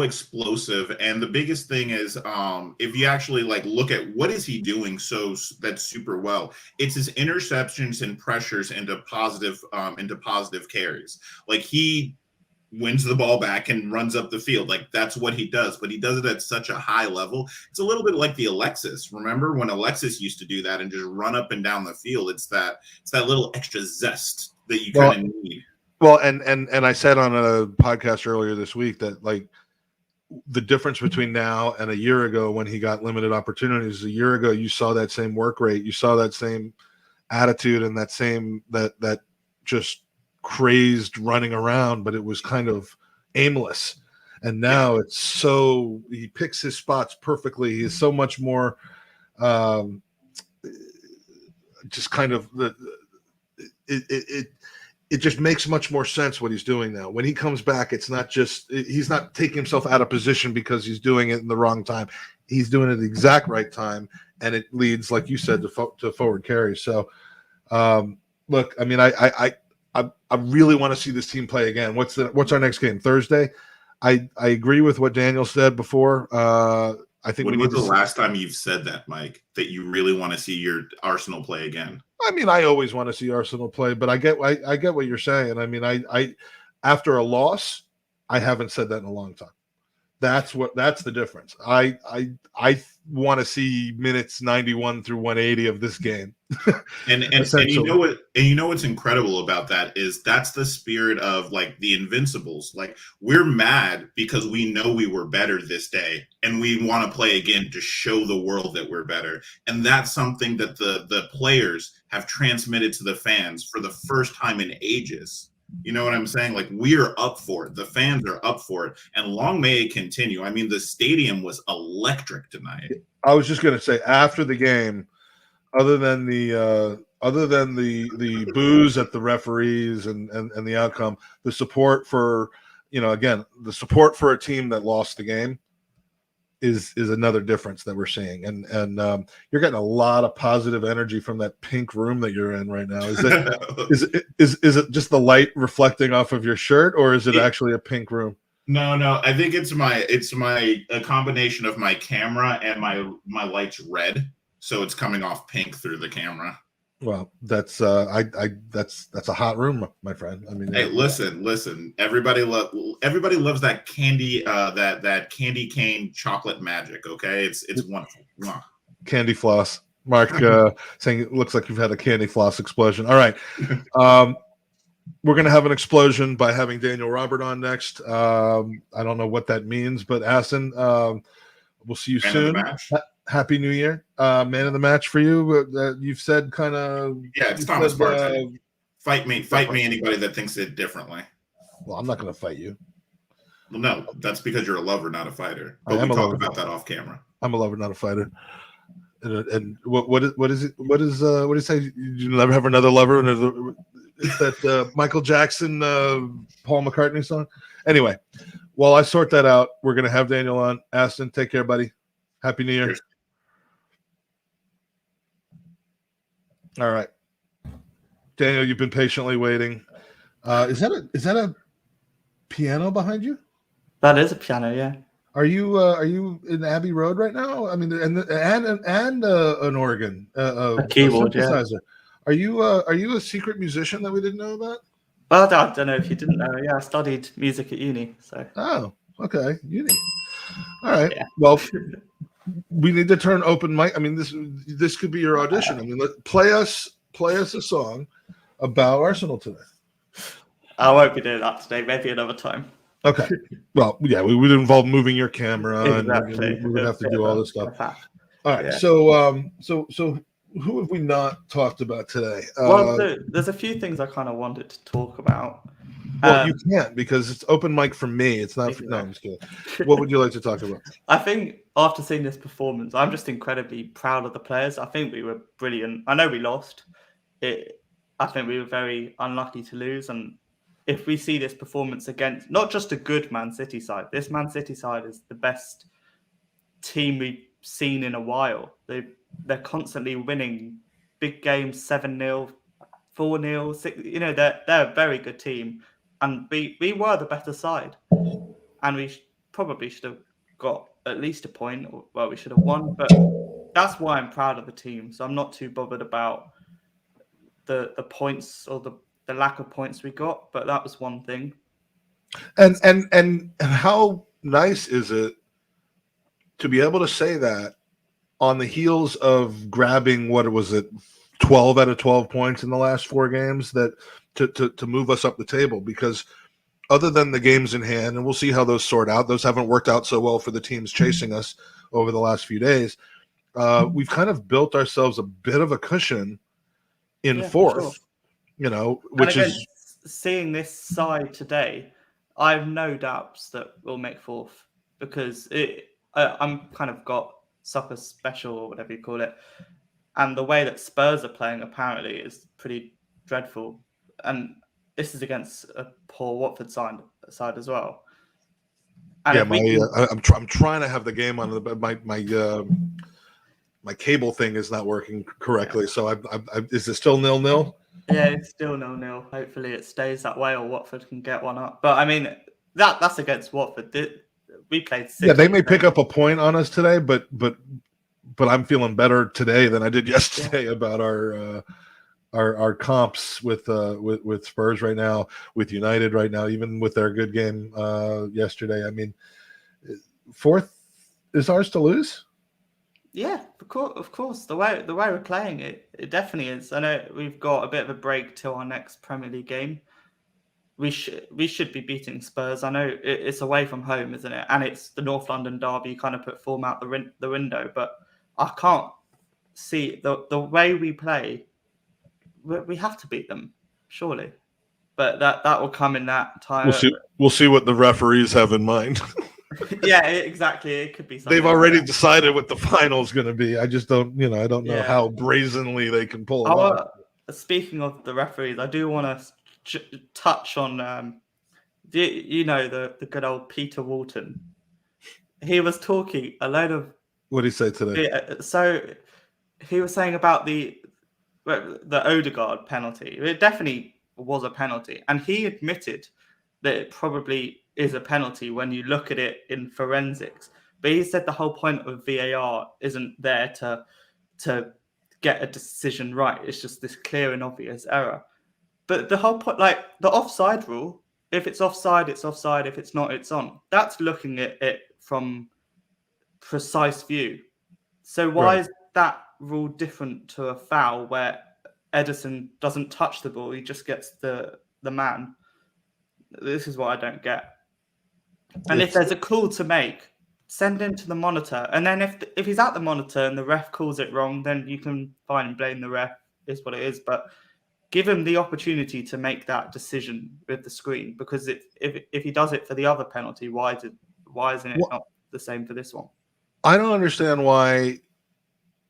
explosive, and the biggest thing is, if you actually look at what is he doing that's super well, it's his interceptions and pressures into positive carries. Like, he wins the ball back and runs up the field. Like, that's what he does, but he does it at such a high level. It's a little bit like the Alexis. Remember when Alexis used to do that and just run up and down the field? It's that little extra zest that you kind of need. Well, and I said on a podcast earlier this week that the difference between now and a year ago, when he got limited opportunities, a year ago you saw that same work rate, you saw that same attitude, and that same that just crazed running around, but it was kind of aimless. And now it's so, he picks his spots perfectly. He's so much more just kind of it just makes much more sense what he's doing now. When he comes back, it's not just, he's not taking himself out of position because he's doing it in the wrong time. He's doing it at the exact right time, and it leads, like you said, to forward carries. So, look, I mean, I really want to see this team play again. What's our next game? Thursday? I agree with what Daniel said before. I think when was the last time you've said that, Mike, that you really want to see your Arsenal play again? I mean, I always want to see Arsenal play, but I get what you're saying. I mean, I after a loss, I haven't said that in a long time. That's the difference. I want to see minutes 91 through 180 of this game. and you know what's incredible about that is that's the spirit of the Invincibles. Like, we're mad because we know we were better this day, and we want to play again to show the world that we're better. And that's something that the players have transmitted to the fans for the first time in ages. You know what I'm saying? Like, we're up for it. The fans are up for it, and long may it continue. I mean, the stadium was electric tonight. I was just going to say, after the game, other than the boos at the referees and the outcome, the support for, again, the support for a team that lost the game is another difference that we're seeing, and you're getting a lot of positive energy from that pink room that you're in right now. Is it just the light reflecting off of your shirt, or is it actually a pink room? No. I think it's a combination of my camera and my light's red, so it's coming off pink through the camera. Well, that's that's a hot room, my friend. I mean, hey, listen. Everybody loves that candy, that candy cane chocolate magic. Okay, it's wonderful. Mwah. Candy floss. Mark saying it looks like you've had a candy floss explosion. All right, we're gonna have an explosion by having Daniel Robert on next. I don't know what that means, but Aston, we'll see you soon. Happy New Year, man of the match for you. You've said kind of it's Thomas Partey. Fight me, anybody that thinks it differently. Well, I'm not going to fight you. Well, no, that's because you're a lover, not a fighter. But we talk about that off camera. I'm a lover, not a fighter. And what is it? What do you say? You never have another lover? Is that Michael Jackson, Paul McCartney song? Anyway, while I sort that out, we're going to have Daniel on. Aston, take care, buddy. Happy New Year. Cheers. All right, Daniel, you've been patiently waiting. Is that a piano behind you? That is a piano, yeah. Are you in Abbey Road right now? I mean, and an organ, a keyboard, yeah. Are you a secret musician that we didn't know about? Well, I don't know if you didn't know. Yeah, I studied music at uni. So. Oh, okay, uni. All right. Yeah. Well. We need to turn open mic. I mean, this could be your audition. I mean, play us a song about Arsenal today. I won't be doing that today. Maybe another time. Okay. Well, yeah, we would involve moving your camera, exactly. and we would have to do all this stuff. All right. Yeah. So who have we not talked about today? Well, there's a few things I kind of wanted to talk about. Well, you can't because it's open mic for me. It's not. No, I'm just kidding. What would you like to talk about? I think after seeing this performance, I'm just incredibly proud of the players. I think we were brilliant. I know we lost. I think we were very unlucky to lose. And if we see this performance against not just a good Man City side, this Man City side is the best team we've seen in a while. They're constantly winning big games, 7-0, 4-0, 6. You know, they're a very good team. And we were the better side, and we probably should have got at least a point. Well, we should have won, but that's why I'm proud of the team. So I'm not too bothered about the points or the lack of points we got. But that was one thing. And how nice is it to be able to say that on the heels of grabbing 12 out of 12 points in the last 4 games that. To move us up the table, because other than the games in hand, and we'll see how those sort out. Those haven't worked out so well for the teams chasing us over the last few days. We've kind of built ourselves a bit of a cushion in fourth, sure. You know, which is seeing this side today. I have no doubts that we'll make fourth because I'm kind of got soccer special or whatever you call it, and the way that Spurs are playing apparently is pretty dreadful. And this is against a poor Watford side as well. And yeah, I'm trying to have the game on my cable thing is not working correctly. So is it still 0-0? Yeah, it's still 0-0. Hopefully it stays that way, or Watford can get one up. But I mean, that's against Watford. We played 6. Yeah, they may pick up a point on us today, but I'm feeling better today than I did yesterday about our comps with Spurs right now, with United right now, even with their good game yesterday. I mean, fourth is ours to lose. Yeah, of course. The way we're playing it definitely is. I know we've got a bit of a break till our next Premier League game. We should be beating Spurs. I know it's away from home, isn't it? And it's the North London derby. You kind of put form out the window, but I can't see the way we play. We have to beat them, surely. But that will come in that time. We'll see what the referees have in mind. Yeah, exactly. It could be something. They've already decided what the final is going to be. I just don't, I don't know how brazenly they can pull it off. Speaking of the referees, I do want to touch on, the good old Peter Walton. he was talking a load of. What did he say today? So he was saying about the Odegaard penalty. It definitely was a penalty, and he admitted that it probably is a penalty when you look at it in forensics. But he said the whole point of VAR isn't there to get a decision right. It's just this clear and obvious error. But the whole point, like the offside rule, if it's offside, it's offside. If it's not, it's on. That's looking at it from precise view. So why is that rule different to a foul where Edison doesn't touch the ball, he just gets the man? This is what I don't get. And if there's a call to make, send him to the monitor. And then if he's at the monitor and the ref calls it wrong, then you can fine and blame the ref, is what it is. But give him the opportunity to make that decision with the screen, because if he does it for the other penalty, why isn't it not the same for this one? I don't understand why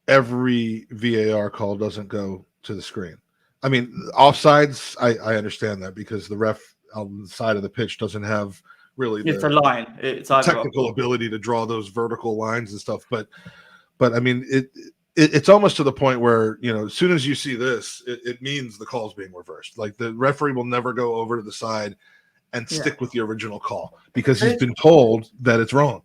every VAR call doesn't go to the screen. I mean, offsides, I understand that because the ref on the side of the pitch doesn't have really It's a line. It's either technical ability to draw those vertical lines and stuff. But I mean, it's almost to the point where, you know, as soon as you see this, it means the call's being reversed. Like the referee will never go over to the side and stick with the original call because he's been told that it's wrong.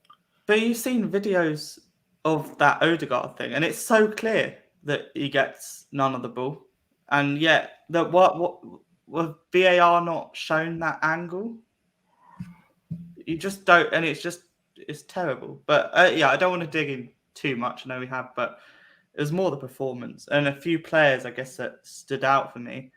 But you've seen videos of that Odegaard thing, and it's so clear that he gets none of the ball, and yet that what was VAR not shown that angle? You just don't, and it's terrible. But yeah, I don't want to dig in too much. I know we have, but it was more the performance and a few players, I guess, that stood out for me.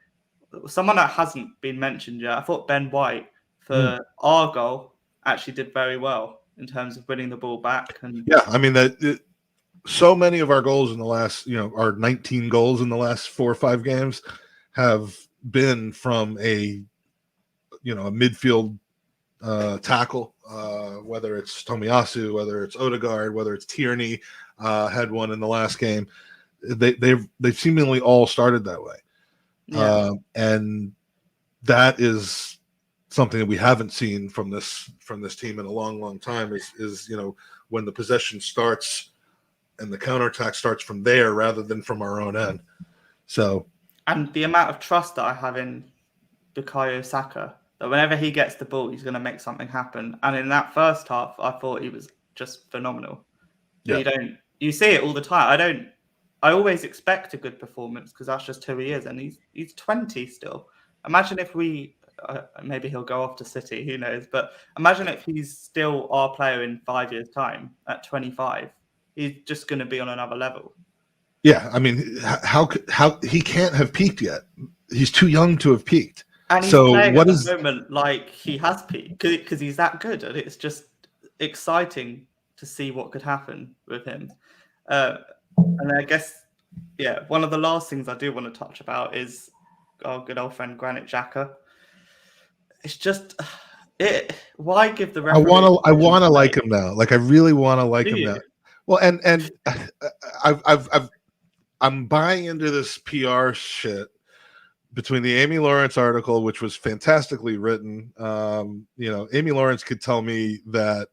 Someone that hasn't been mentioned yet, I thought Ben White for our goal actually did very well in terms of winning the ball back. And yeah, I mean so many of our goals in the last, you know, our 19 goals in the last 4 or 5 games have been from a midfield tackle, whether it's Tomiyasu, whether it's Odegaard, whether it's Tierney, had one in the last game. They've seemingly all started that way. yeah. And that is something that we haven't seen from this team in a long time is you know, when the possession starts and the counterattack starts from there rather than from our own end. So, and the amount of trust that I have in Bukayo Saka, that whenever he gets the ball, he's going to make something happen. And in that first half, I thought he was just phenomenal. Yeah. You see it all the time. I always expect a good performance because that's just who he is, and he's 20 still. Imagine if maybe he'll go off to City, who knows? But imagine if he's still our player in 5 years' time at 25. He's just going to be on another level. Yeah, I mean, how he can't have peaked yet? He's too young to have peaked. And he's playing at the moment like he has peaked because he's that good, and it's just exciting to see what could happen with him. And I guess, yeah, one of the last things I do want to touch about is our good old friend Granit Xhaka. It's just why give the referee? I want to like him now. Like I really want to like him now. Well, and I'm buying into this PR shit between the Amy Lawrence article, which was fantastically written. You know, Amy Lawrence could tell me that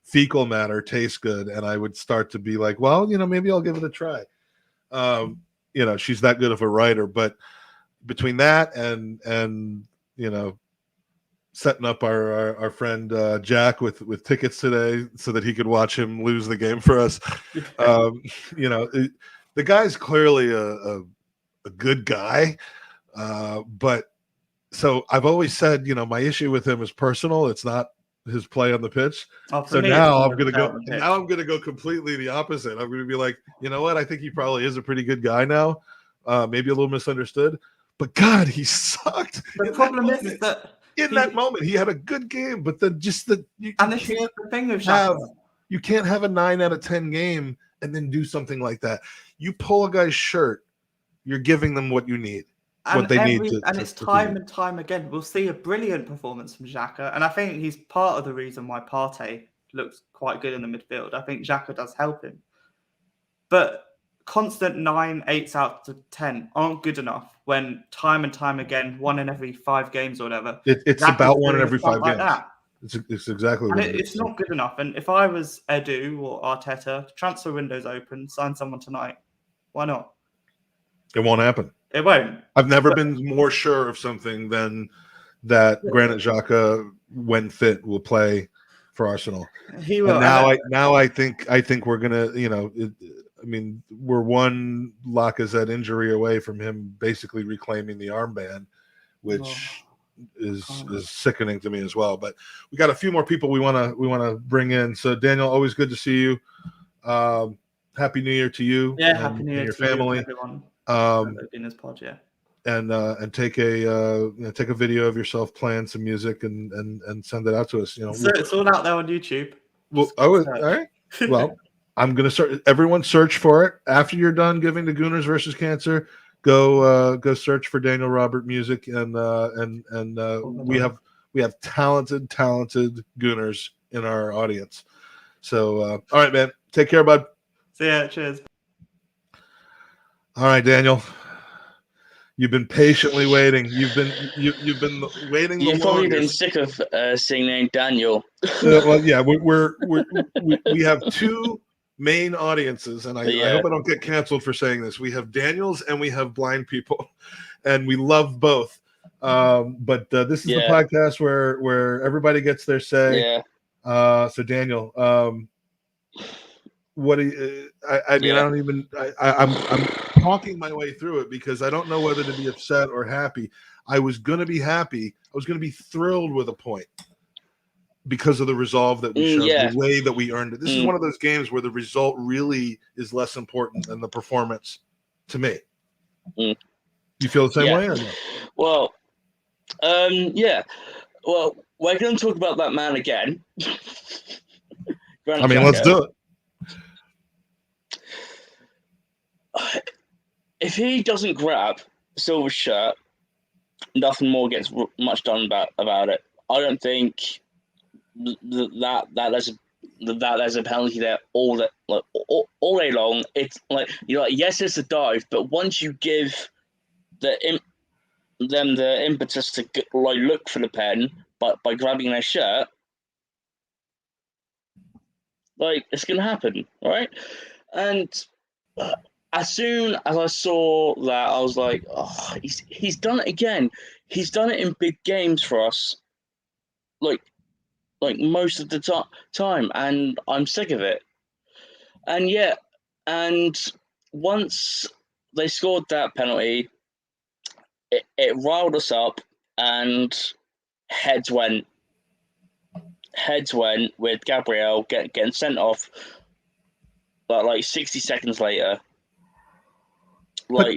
fecal matter tastes good, and I would start to be like, well, you know, maybe I'll give it a try. You know, she's that good of a writer. But between that and you know, setting up our friend Jack with tickets today so that he could watch him lose the game for us, you know, the guy's clearly a good guy. But so I've always said, you know, my issue with him is personal. It's not his play on the pitch. So now I'm going to go completely the opposite. I'm going to be like, you know what? I think he probably is a pretty good guy now. Maybe a little misunderstood, but God, he sucked. The problem is that in that moment, he had a good game, but then just you can't have a 9 out of 10 game and then do something like that. You pull a guy's shirt, you're giving them what you need. And it's time and time again. We'll see a brilliant performance from Xhaka, and I think he's part of the reason why Partey looks quite good in the midfield. I think Xhaka does help him, but constant 9, 8 out of 10 aren't good enough when time and time again, 1 in every 5 games or whatever. It's about 1 in every 5 games. That. It's exactly And what it it's is. not good enough. And if I was Edu or Arteta, transfer window's open, sign someone tonight. Why not? It won't happen. It won't. I've never been more sure of something than that Granit Xhaka, when fit, will play for Arsenal. He will. And now I think we're gonna, I mean, we're one Lacazette injury away from him basically reclaiming the armband, which is sickening to me as well. But we got a few more people we wanna bring in. So Daniel, always good to see you. Happy New Year to you. Yeah, Happy New Year your to family. you, everyone. In this pod, yeah. And take a take a video of yourself playing some music and send it out to us. So it's all out there on YouTube. Well, all right. Well, I'm gonna start. Everyone, search for it after you're done giving the Gooners versus Cancer. Go search for Daniel Robert music, and we have talented Gooners in our audience. So all right, man. Take care, bud. See ya. Cheers. All right, Daniel. You've been patiently waiting. You've been waiting. You've the probably longest. been sick of seeing the name Daniel. Well, yeah, we have two main audiences, and I hope I don't get canceled for saying this. We have Daniels and we have blind people, and we love both. But this is the podcast where everybody gets their say. Yeah. So Daniel, what do you? I mean, I don't even. I'm talking my way through it because I don't know whether to be upset or happy. I was going to be happy. I was going to be thrilled with a point because of the resolve that we showed, the way that we earned it. This is one of those games where the result really is less important than the performance to me. You feel the same way? Or no? Well, yeah. Well, we're going to talk about that man again. I mean, let's do it. If he doesn't grab Silver's shirt, nothing more gets much done about it. I don't think that there's a penalty there all day long. It's like, yes, it's a dive, but once you give them the impetus to look for the pen by grabbing their shirt, it's gonna happen, right? And as soon as I saw that, I was like, oh, he's done it again. He's done it in big games for us, like most of the time, and I'm sick of it. And once they scored that penalty, it riled us up, and heads went with Gabriel getting sent off. But 60 seconds later.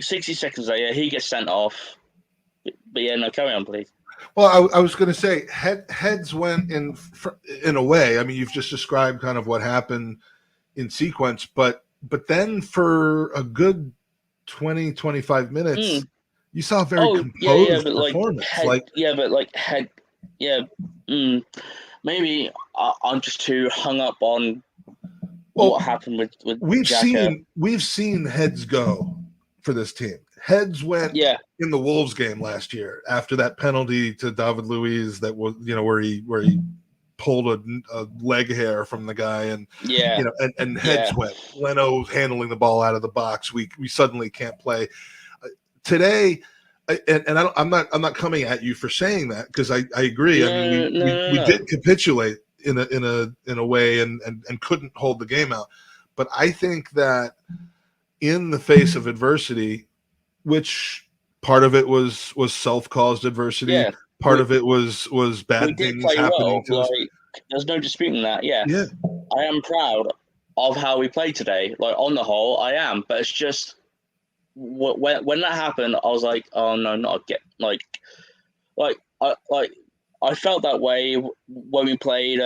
60 seconds later, he gets sent off. But yeah, no, carry on, please. Well, I was going to say heads went in a way. I mean, you've just described kind of what happened in sequence, but then for a good 20, 25 minutes, you saw a very composed performance. Maybe I'm just too hung up on what happened with we've seen heads go for this team. Heads went in the Wolves game last year after that penalty to David Luiz that was where he pulled a leg hair from the guy and heads went. Leno handling the ball out of the box. We suddenly can't play today. I'm not coming at you for saying that because I agree. We did capitulate in a way and couldn't hold the game out. But I think that in the face of adversity, which part of it was self-caused adversity, part of it was bad things happening to us. There's no disputing that. Yeah, I am proud of how we played today. On the whole, I am. But it's just when that happened, I was like, oh no, not again. I felt that way when we played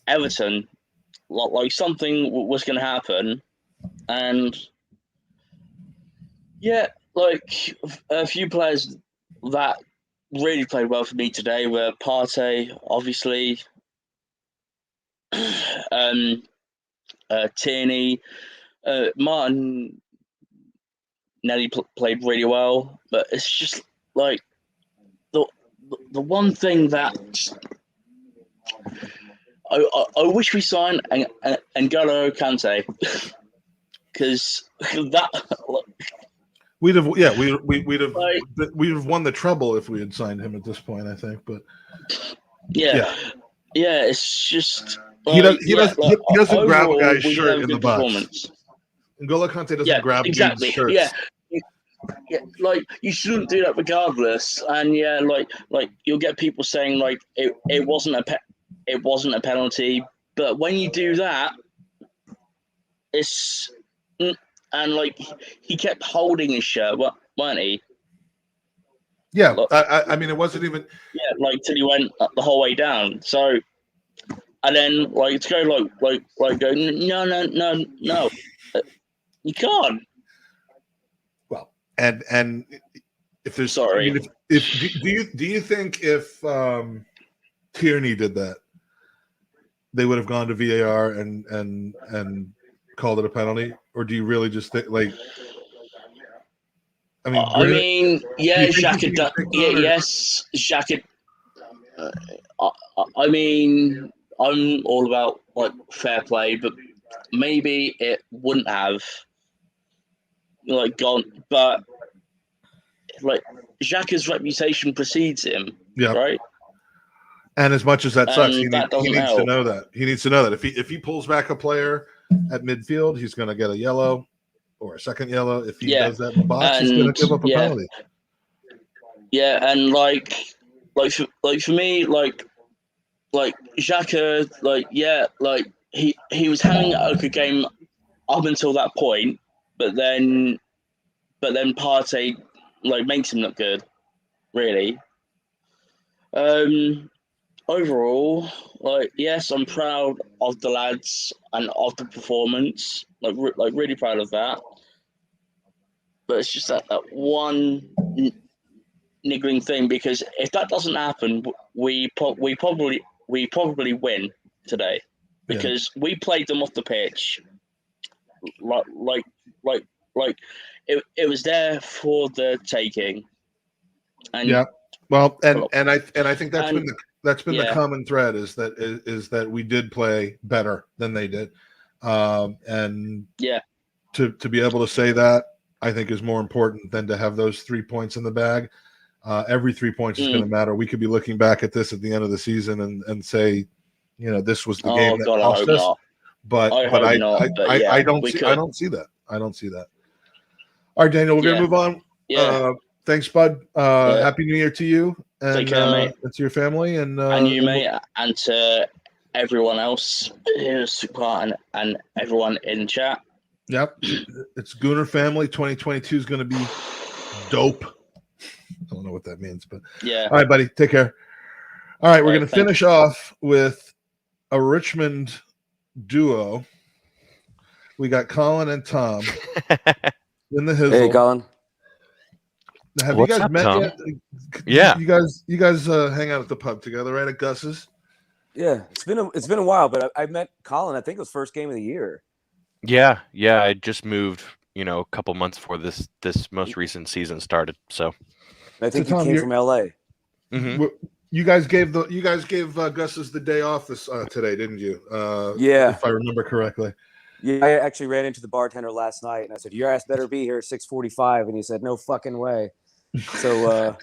Everton. Something was going to happen, and a few players that really played well for me today were Partey, obviously, Tierney, Martin. Nelly played really well, but it's just the one thing that I wish we signed N'Golo Kante because that we'd have we'd have won the treble if we had signed him at this point, I think. But yeah, it's just he doesn't grab a overall, guy's we shirt have a in the good box. performance. N'Golo Kante doesn't Yeah, grab exactly. dudes' shirts. Yeah, like you shouldn't do that regardless. And like you'll get people saying like it wasn't a penalty, but when you do that, it's and like he kept holding his shirt, weren't he? Yeah, Look. I mean, it wasn't even. Yeah, like till he went the whole way down. So, and then like to go go no, you can't. Well, and if there's, Sorry. I mean, if do you think if Tierney did that, they would have gone to VAR and called it a penalty, or do you really just think like? I mean, yeah, Jacques had done. Yeah, yes, Jacques had. I mean, I'm all about like fair play, but maybe it wouldn't have like gone. But like Jacques' reputation precedes him, right? And as much as that sucks, he needs help. to know that. He needs to know that if he pulls back a player at midfield, he's going to get a yellow or a second yellow. If he does that in the box, he's going to give up a penalty. Yeah, and like for me, like Jacques, he was having a good game up until that point, but then Partey like makes him look good, really. Overall, like yes, I'm proud of the lads and of the performance, like really proud of that. But it's just that one niggling thing, because if that doesn't happen, we probably win today, because we played them off the pitch like it was there for the taking. And well, and I think that's been the common thread is that we did play better than they did, and to be able to say that, I think, is more important than to have those 3 points in the bag. Every 3 points is going to matter. We could be looking back at this at the end of the season and say, this was the game that cost us. Not. But I don't see that. I don't see that. All right, Daniel, we're going to move on. Yeah. Thanks, bud. Happy New Year to you and take care, mate. And to your family and you, mate, and to everyone else who's took part and everyone in chat. Yep, it's Gooner Family. 2022 is going to be dope. I don't know what that means, but yeah. All right, buddy. Take care. All right, we're going to finish off with a Richmond duo. We got Colin and Tom in the hizzle. Hey, Colin. Have What's you guys up, met Tom? yet? Yeah. You guys hang out at the pub together, right? At Gus's? Yeah, it's been a while, but I met Colin. I think it was first game of the year. Yeah. I just moved, a couple months before this most recent season started. So I think you came from LA. Mm-hmm. You guys gave Gus's the day off today, didn't you? Yeah, if I remember correctly. Yeah, I actually ran into the bartender last night, and I said, "Your ass better be here at 6:45," and he said, "No fucking way." So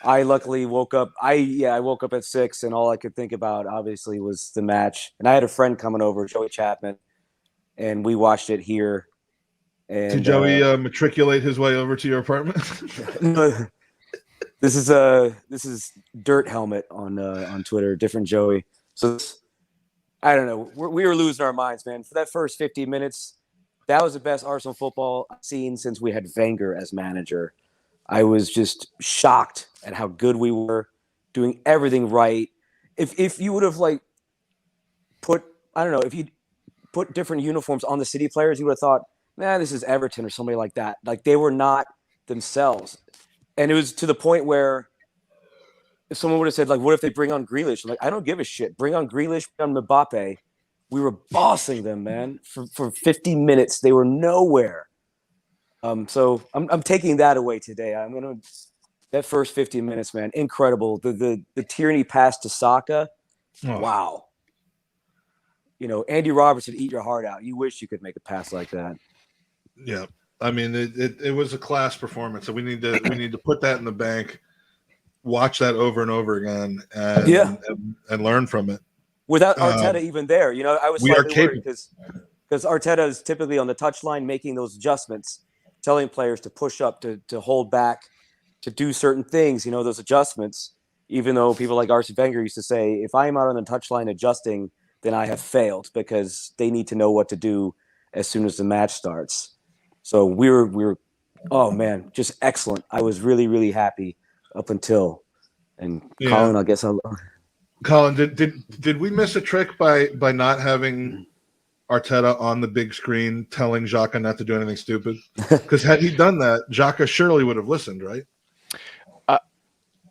I luckily woke up. I woke up at 6, and all I could think about obviously was the match. And I had a friend coming over, Joey Chapman, and we watched it here. And did Joey matriculate his way over to your apartment? This is Dirt Helmet on Twitter, different Joey. So I don't know. We were losing our minds, man. For that first 50 minutes, that was the best Arsenal football I've seen since we had Wenger as manager. I was just shocked at how good we were, doing everything right. If you would have if you put different uniforms on the City players, you would have thought, man, this is Everton or somebody like that. Like, they were not themselves. And it was to the point where if someone would have said, like, what if they bring on Grealish? I'm like, I don't give a shit. Bring on Grealish, bring on Mbappe. We were bossing them, man. For 50 minutes, they were nowhere. So I'm taking that away today. That first 50 minutes, man, incredible. The Tierney pass to Saka, wow. Andy Robertson, eat your heart out. You wish you could make a pass like that. Yeah, I mean, it was a class performance, so we need to put that in the bank, watch that over and over again, and learn from it. Without Arteta even there, I was we are slightly worried capable. because Arteta is typically on the touchline making those adjustments, telling players to push up, to hold back, to do certain things, those adjustments, even though people like Arsene Wenger used to say, if I'm out on the touchline adjusting, then I have failed, because they need to know what to do as soon as the match starts. So we were, oh man, just excellent. I was really, really happy up until, and Colin, I guess Colin, did we miss a trick by not having Arteta on the big screen telling Xhaka not to do anything stupid? Because had he done that, Xhaka surely would have listened, right?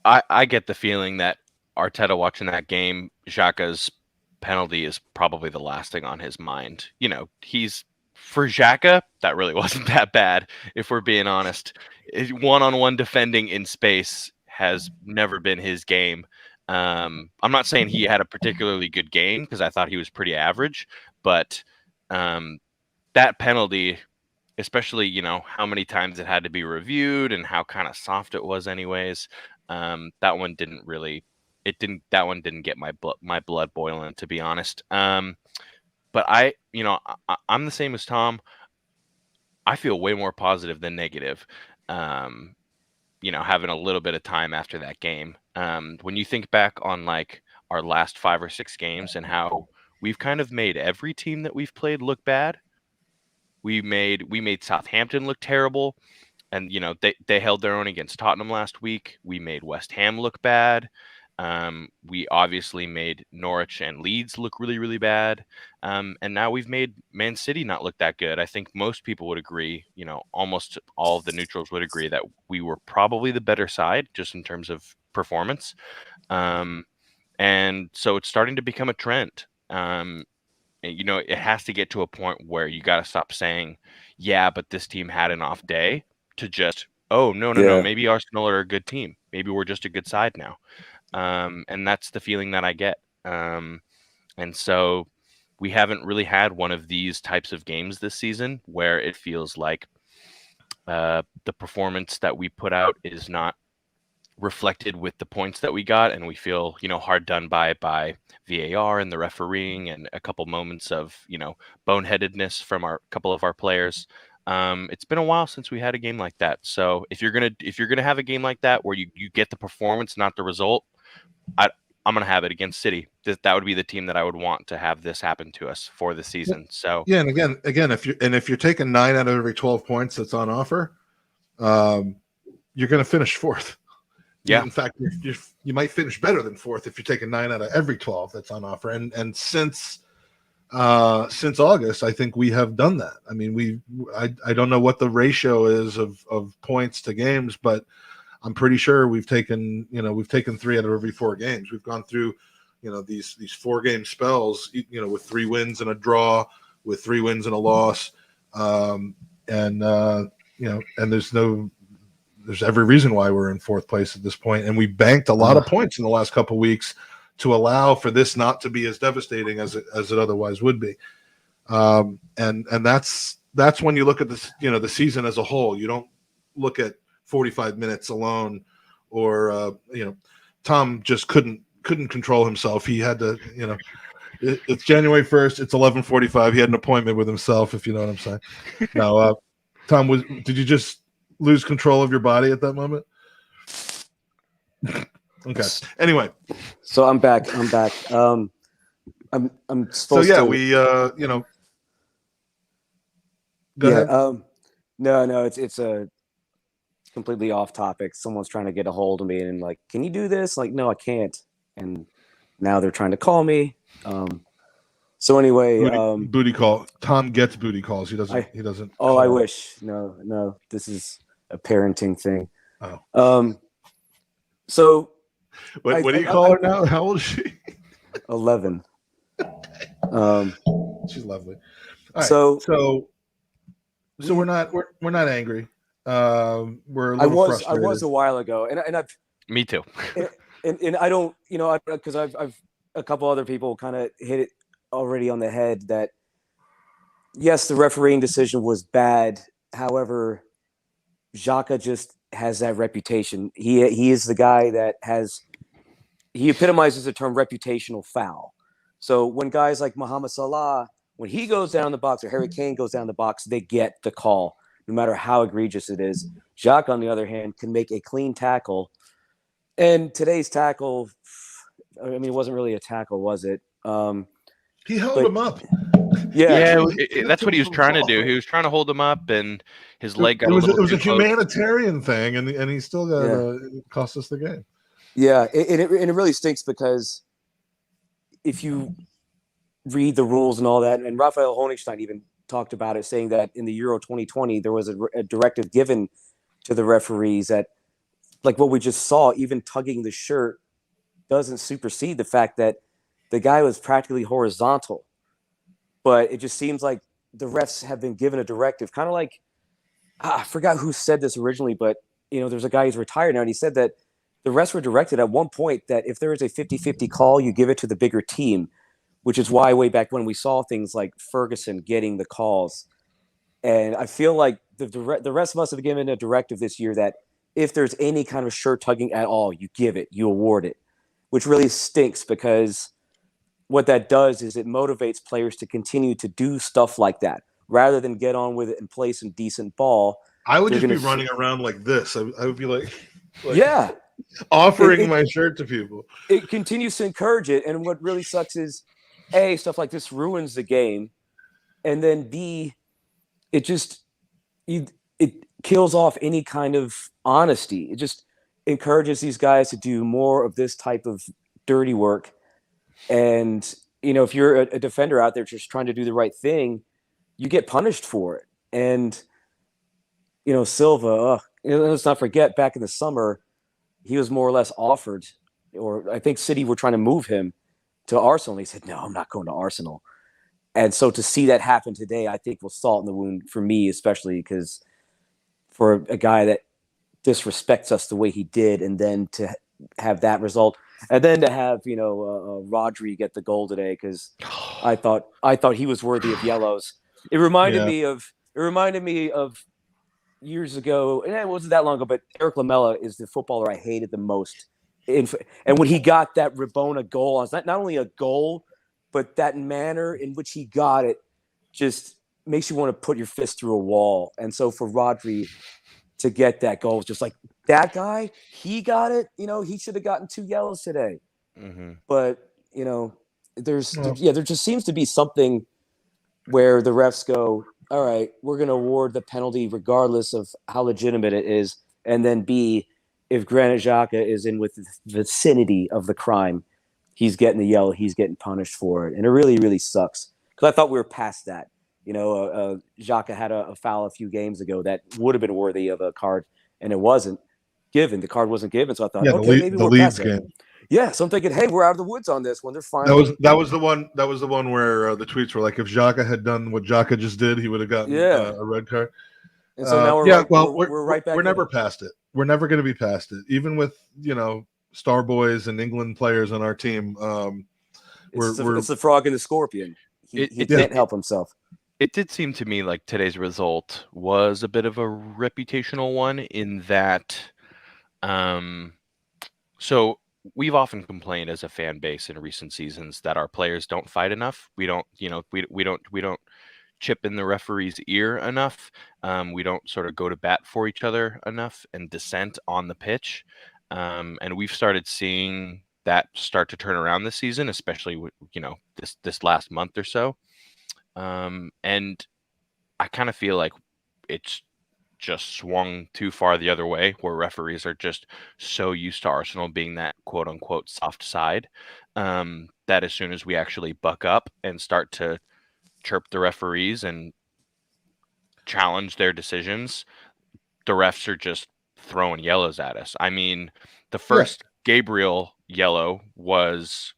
I get the feeling that Arteta watching that game, Xhaka's penalty is probably the last thing on his mind. He's for Xhaka, that really wasn't that bad, if we're being honest. One-on-one defending in space has never been his game. I'm not saying he had a particularly good game, because I thought he was pretty average, but that penalty, especially how many times it had to be reviewed and how kind of soft it was anyways, that one didn't get my blood boiling, to be honest. But I'm the same as Tom. I feel way more positive than negative, having a little bit of time after that game. When you think back on like our last 5 or 6 games and how we've kind of made every team that we've played look bad. We made Southampton look terrible, and they held their own against Tottenham last week. We made West Ham look bad. We obviously made Norwich and Leeds look really, really bad. And now we've made Man City not look that good. I think most people would agree, almost all of the neutrals would agree that we were probably the better side just in terms of performance. And so it's starting to become a trend. It has to get to a point where you got to stop saying, yeah, but this team had an off day, to just, oh, no, maybe Arsenal are a good team. Maybe we're just a good side now. And that's the feeling that I get. And so we haven't really had one of these types of games this season where it feels like the performance that we put out is not reflected with the points that we got, and we feel hard done by VAR and the refereeing and a couple moments of boneheadedness from a couple of our players. It's been a while since we had a game like that. So if you're gonna have a game like that where you get the performance, not the result, I'm gonna have it against City. That would be the team that I would want to have this happen to us for the season. So yeah, and again, if you're taking 9 out of every 12 points that's on offer, you're going to finish 4th. Yeah. In fact, you might finish better than 4th if you're taking 9 out of every 12 that's on offer. And since August, I think we have done that. I mean, I don't know what the ratio is of points to games, but I'm pretty sure we've taken 3 out of every 4 games. We've gone through, these 4-game spells, with 3 wins and a draw, with 3 wins and a loss, and there's every reason why we're in 4th place at this point, and we banked a lot of points in the last couple of weeks to allow for this not to be as devastating as it otherwise would be. And that's when you look at this, the season as a whole. You don't look at 45 minutes alone, or Tom just couldn't control himself. He had to, it's January 1st, it's 11:45. He had an appointment with himself, if you know what I'm saying. Now, Tom, did you just lose control of your body at that moment? Okay. Anyway, so I'm back. I'm supposed to. We go yeah. ahead. No, it's a completely off topic. Someone's trying to get a hold of me and like, can you do this? Like, no, I can't. And now they're trying to call me. So anyway, booty call. Tom gets booty calls. He doesn't. Oh, I wish. No. This is a parenting thing. Oh. So. What do you call her now? How old is she? 11. She's lovely. All right, so we're not angry. We're a little frustrated. I was a while ago, and I've. Me too. and I don't, because I've a couple other people kind of hit it already on the head that yes, the refereeing decision was bad. However, Xhaka just has that reputation. He is the guy that he epitomizes the term reputational foul. So when guys like Mohamed Salah, when he goes down the box or Harry Kane goes down the box, they get the call, no matter how egregious it is. Xhaka, on the other hand, can make a clean tackle. And today's tackle, I mean, it wasn't really a tackle, was it? He held but- him up. Yeah, That's what he was trying to do. He was trying to hold him up, and his leg got It was a little a too close. humanitarian thing, and he still got cost us the game. Yeah, and it really stinks because if you read the rules and all that, and Raphael Honigstein even talked about it, saying that in the Euro 2020 there was a directive given to the referees that, like what we just saw, even tugging the shirt doesn't supersede the fact that the guy was practically horizontal. But it just seems like the refs have been given a directive, kind of like I forgot who said this originally, but there's a guy who's retired now, and he said that the refs were directed at one point that if there is a 50-50 call, you give it to the bigger team, which is why way back when we saw things like Ferguson getting the calls. And I feel like the refs must have given a directive this year that if there's any kind of shirt tugging at all, you give it, you award it, which really stinks because what that does is it motivates players to continue to do stuff like that rather than get on with it and play some decent ball. I would just be running around like this. I would be like yeah, offering my shirt to people. It continues to encourage it. And what really sucks is, A, stuff like this ruins the game. And then B, it kills off any kind of honesty. It just encourages these guys to do more of this type of dirty work. And, if you're a defender out there just trying to do the right thing, you get punished for it. And, Silva, let's not forget back in the summer, he was more or less offered, or I think City were trying to move him to Arsenal. And he said, no, I'm not going to Arsenal. And so to see that happen today, I think was salt in the wound for me, especially because for a guy that disrespects us the way he did, and then to have that result, and then to have Rodri get the goal today, because I thought he was worthy of yellows. It reminded me of years ago, and it wasn't that long ago, but Eric Lamela is the footballer I hated the most. And when he got that Rabona goal, it's not only a goal, but that manner in which he got it just makes you want to put your fist through a wall. And so for Rodri to get that goal, just like that guy, he got it. He should have gotten 2 yellows today. Mm-hmm. But there just seems to be something where the refs go, all right, we're going to award the penalty regardless of how legitimate it is. And then B, if Granit Xhaka is in with the vicinity of the crime, he's getting the yellow, he's getting punished for it. And it really, really sucks. Because I thought we were past that. Xhaka had a foul a few games ago that would have been worthy of a card, and it wasn't given. The card wasn't given. So I thought, maybe we're past it. Yeah, so I'm thinking, hey, we're out of the woods on this one. They're fine. That was the one where the tweets were like, if Xhaka had done what Xhaka just did, he would have gotten a red card. And so now we're right back. We're never past it. We're never going to be past it, even with star boys and England players on our team. It's the frog and the scorpion. He can't help himself. It did seem to me like today's result was a bit of a reputational one in that, so we've often complained as a fan base in recent seasons that our players don't fight enough. We don't chip in the referee's ear enough. We don't sort of go to bat for each other enough and dissent on the pitch. And we've started seeing that start to turn around this season, especially with, this last month or so. And I kind of feel like it's just swung too far the other way, where referees are just so used to Arsenal being that quote unquote soft side, that as soon as we actually buck up and start to chirp the referees and challenge their decisions, the refs are just throwing yellows at us. I mean, the first Gabriel yellow was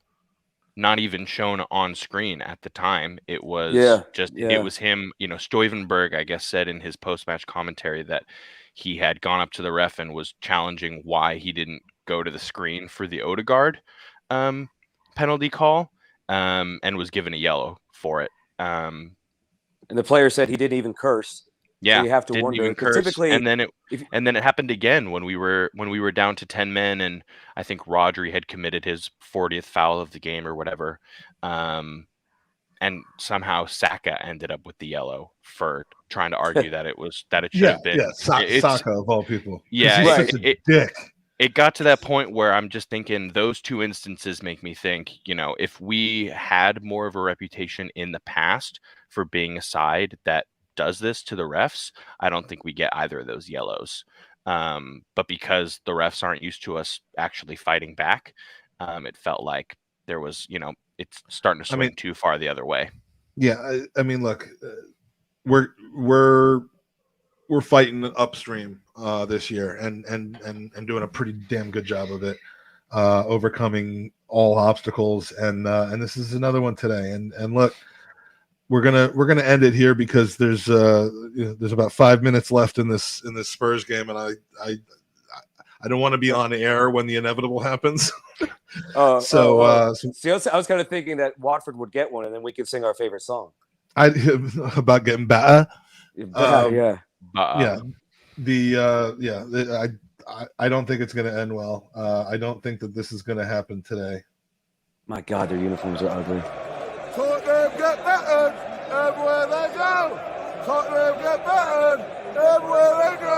not even shown on screen at the time. It was it was him, Stuyvenberg, I guess, said in his post-match commentary that he had gone up to the ref and was challenging why he didn't go to the screen for the Odegaard penalty call. and was given a yellow for it. And the player said he didn't even curse. Yeah, so you have to didn't wonder even 'cause curse. typically, And then it if- happened again when we were down to 10 men, and I think Rodri had committed his 40th foul of the game or whatever. And somehow Saka ended up with the yellow for trying to argue that it should have been. Saka of all people. 'Cause Yeah, he's Right. such a dick. It got to that point where I'm just thinking those two instances make me think, if we had more of a reputation in the past for being a side that does this to the refs, I don't think we get either of those yellows. But because the refs aren't used to us actually fighting back, it felt like there was, it's starting to swing too far the other way. Yeah, I mean, look, we're fighting upstream this year and doing a pretty damn good job of it, overcoming all obstacles, and this is another one today. And look, we're gonna end it here because there's about 5 minutes left in this Spurs game, and I don't want to be on air when the inevitable happens. See, I was kind of thinking that Watford would get one, and then we could sing our favorite song. About getting better. Yeah. I don't think it's going to end well. I don't think that this is going to happen today. My God, their uniforms are ugly. Tottenham get battered everywhere they go. Tottenham get battered everywhere they go.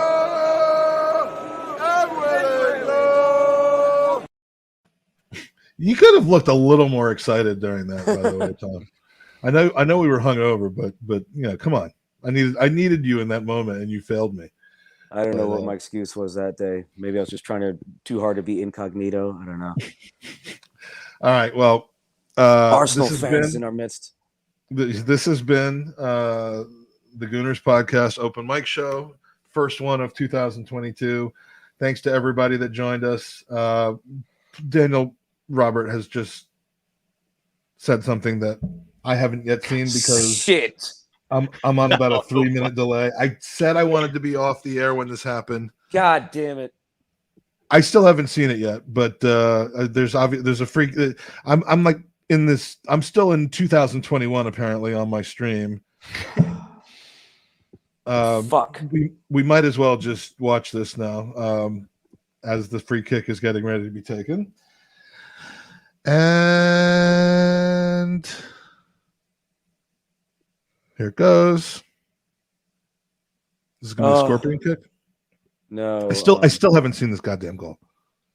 Everywhere they go. You could have looked a little more excited during that, by the way, Tom. I know we were hungover, but come on. I needed you in that moment, and you failed me. I don't know what my excuse was that day. Maybe I was just trying too hard to be incognito. I don't know. All right. Well, Arsenal fans in our midst. This has been the Gooners Podcast Open Mic Show, first one of 2022. Thanks to everybody that joined us. Daniel Robert has just said something that I haven't yet seen because shit. I'm on about a 3-minute delay. I said I wanted to be off the air when this happened. God damn it. I still haven't seen it yet, but there's a freak. I'm like in this. I'm still in 2021 apparently on my stream. Fuck. We might as well just watch this now, as the free kick is getting ready to be taken. And here it goes. This is gonna be a scorpion kick. No. I still haven't seen this goddamn goal.